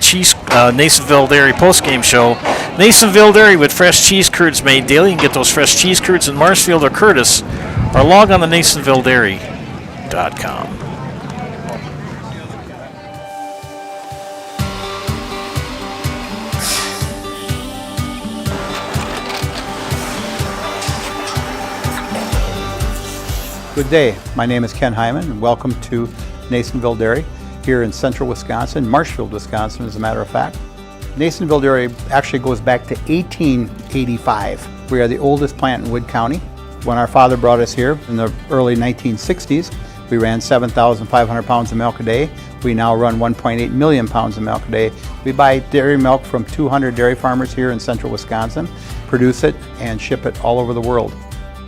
postgame show. Neillsville Dairy with fresh cheese curds made daily. You can get those fresh cheese curds in Marshfield or Curtis, or log on to NeillsvilleDairy.com. Good day. My name is Ken Hyman, and welcome to Neillsville Dairy here in central Wisconsin, Marshfield, Wisconsin, as a matter of fact. Neillsville Dairy actually goes back to 1885. We are the oldest plant in Wood County. When our father brought us here in the early 1960s, we ran 7,500 pounds of milk a day. We now run 1.8 million pounds of milk a day. We buy dairy milk from 200 dairy farmers here in central Wisconsin, produce it, and ship it all over the world.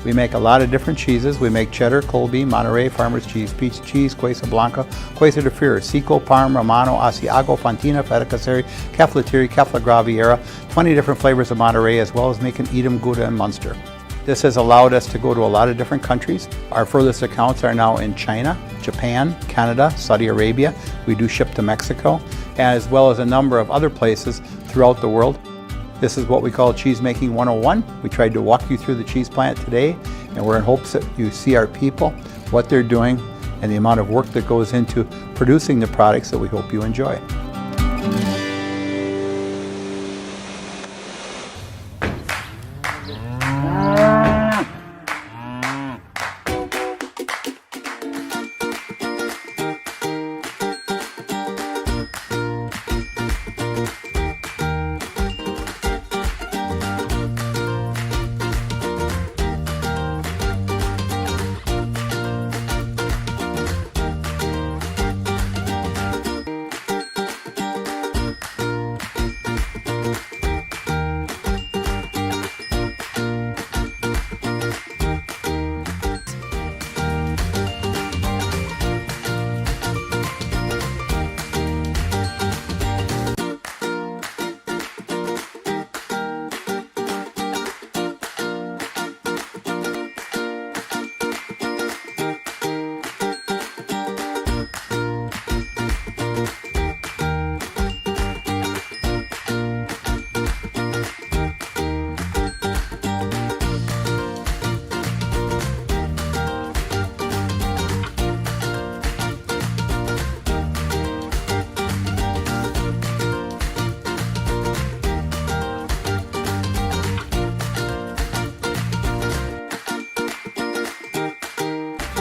We make a lot of different cheeses. We make cheddar, Colby, Monterey, Farmer's Cheese, Peach Cheese, Quesa Blanca, Quesa de Freer, Seco, Parm, Romano, Asiago, Fontina, Feta Caseri, Cafetieri, Cafla Graviera, 20 different flavors of Monterey, as well as making Edam, Gouda, and Munster. This has allowed us to go to a lot of different countries. Our furthest accounts are now in China, Japan, Canada, Saudi Arabia. We do ship to Mexico, as well as a number of other places throughout the world. This is what we call Cheese Making 101. We tried to walk you through the cheese plant today, and we're in hopes that you see our people, what they're doing, and the amount of work that goes into producing the products that we hope you enjoy.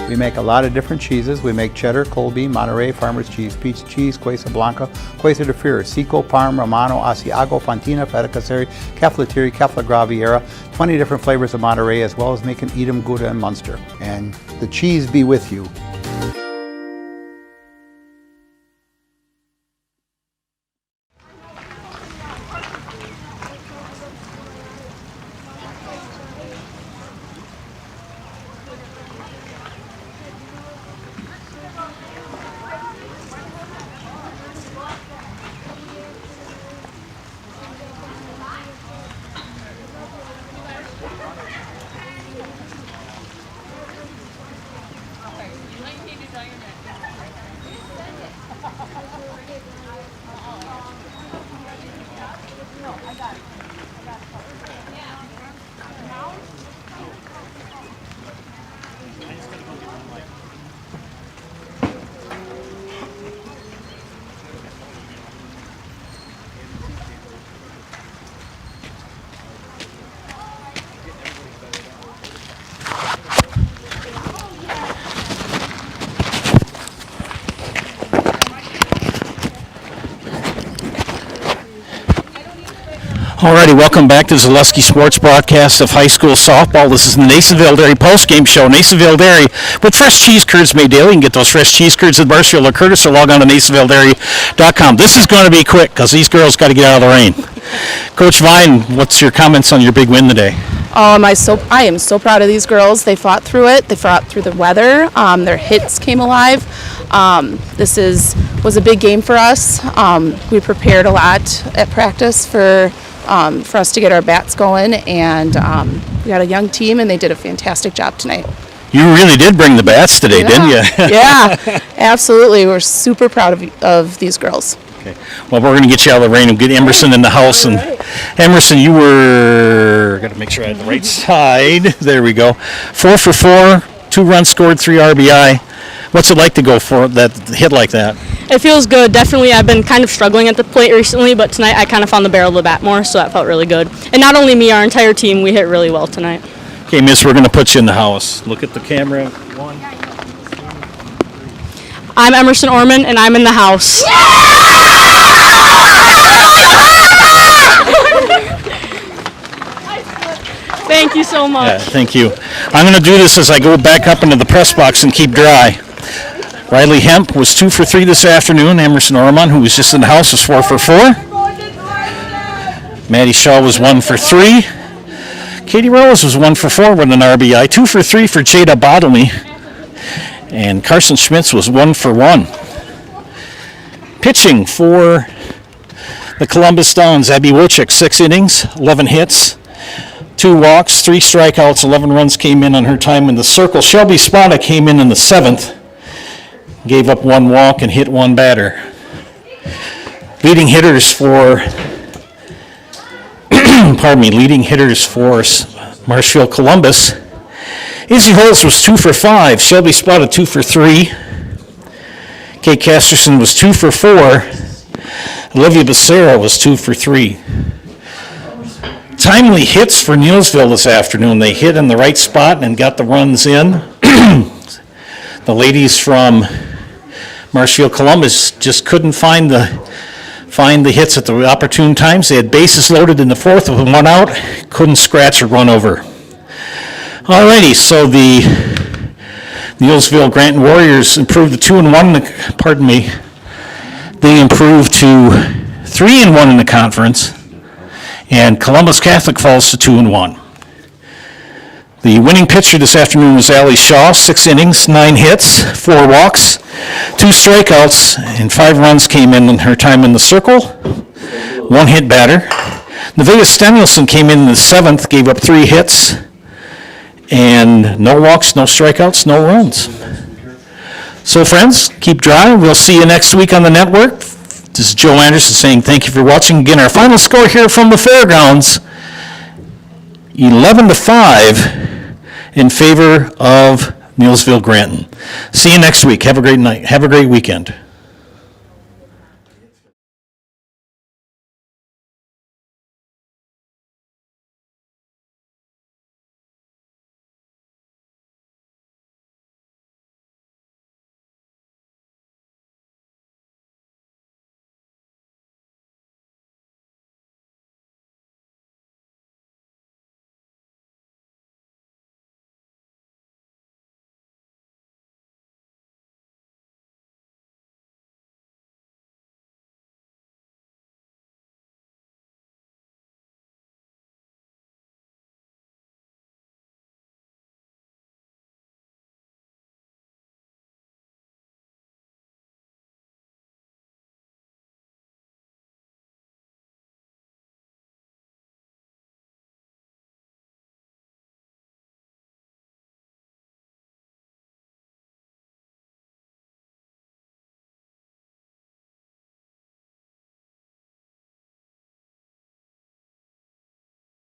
We make a lot of different cheeses. We make cheddar, Colby, Monterey, Farmer's Cheese, Peach Cheese, Quesa Blanca, Quesa de Freer, Seco, Parm, Romano, Asiago, Fontina, Feta Caseri, Cafetieri, Cafla Graviera, 20 different flavors of Monterey, as well as making Edam, Gouda, and Munster. And the cheese be with you. Alrighty, welcome back to the Zaleski Sports broadcast of high school softball. This is the Neillsville Dairy postgame show. Neillsville Dairy with fresh cheese curds made daily. You can get those fresh cheese curds at Marshfield or Curtis, or log on to neillsvilledairy.com. This is going to be quick because these girls got to get out of the rain. Coach Vine, what's your comments on your big win today? I am so proud of these girls. They fought through it. They fought through the weather. Their hits came alive. This was a big game for us. We prepared a lot at practice for us to get our bats going, and we got a young team, and they did a fantastic job tonight. You really did bring the bats today, didn't you? Yeah, absolutely. We're super proud of these girls. Okay. Well, we're going to get you out of the rain and get Emerson in the house. And Emerson, you were, got to make sure I had the right side. There we go. 4 for 4, 2 runs scored, 3 RBI. What's it like to go for that hit like that? It feels good. Definitely, I've been kind of struggling at the plate recently, but tonight I kind of found the barrel of the bat more, so that felt really good. And not only me, our entire team, we hit really well tonight. Okay, miss, we're going to put you in the house. Look at the camera. One. I'm Emerson Orman, and I'm in the house. Thank you so much. Yeah, thank you. I'm going to do this as I go back up into the press box and keep dry. Riley Hemp was 2 for 3 this afternoon. Emerson Orman, who was just in the house, was 4 for 4. Maddie Shaw was 1 for 3. Katie Rose was 1 for 4 with an RBI. 2 for 3 for Jada Bottlemy. And Carson Schmitz was 1 for 1. Pitching for the Columbus Downs, Abby Wilczek, 6 innings, 11 hits, 2 walks, 3 strikeouts, 11 runs came in on her time in the circle. Shelby Spada came in the 7th, gave up 1 walk and hit 1 batter. Leading hitters for Marshfield Columbus, Izzy Holtz was 2 for 5, Shelby Spada 2 for 3, Kate Casterson was 2 for 4, Olivia Becerra was 2 for 3. Timely hits for Neillsville this afternoon. They hit in the right spot and got the runs in. The ladies from Marshfield Columbus just couldn't find the hits at the opportune times. They had bases loaded in the 4th with 1 out, couldn't scratch or run over. Alrighty, so the Neillsville Granton Warriors improved to 2-1. Pardon me. They improved to 3-1 in the conference, and Columbus Catholic falls to 2-1. The winning pitcher this afternoon was Allie Shaw, 6 innings, 9 hits, 4 walks, 2 strikeouts, and 5 runs came in her time in the circle. 1 hit batter. Nevaeh Stenielson came in the 7th, gave up 3 hits, and no walks, no strikeouts, no runs. So friends, keep dry. We'll see you next week on the network. This is Joe Anderson saying thank you for watching. Again, our final score here from the fairgrounds, 11-5 in favor of Neillsville Granton. See you next week. Have a great night. Have a great weekend.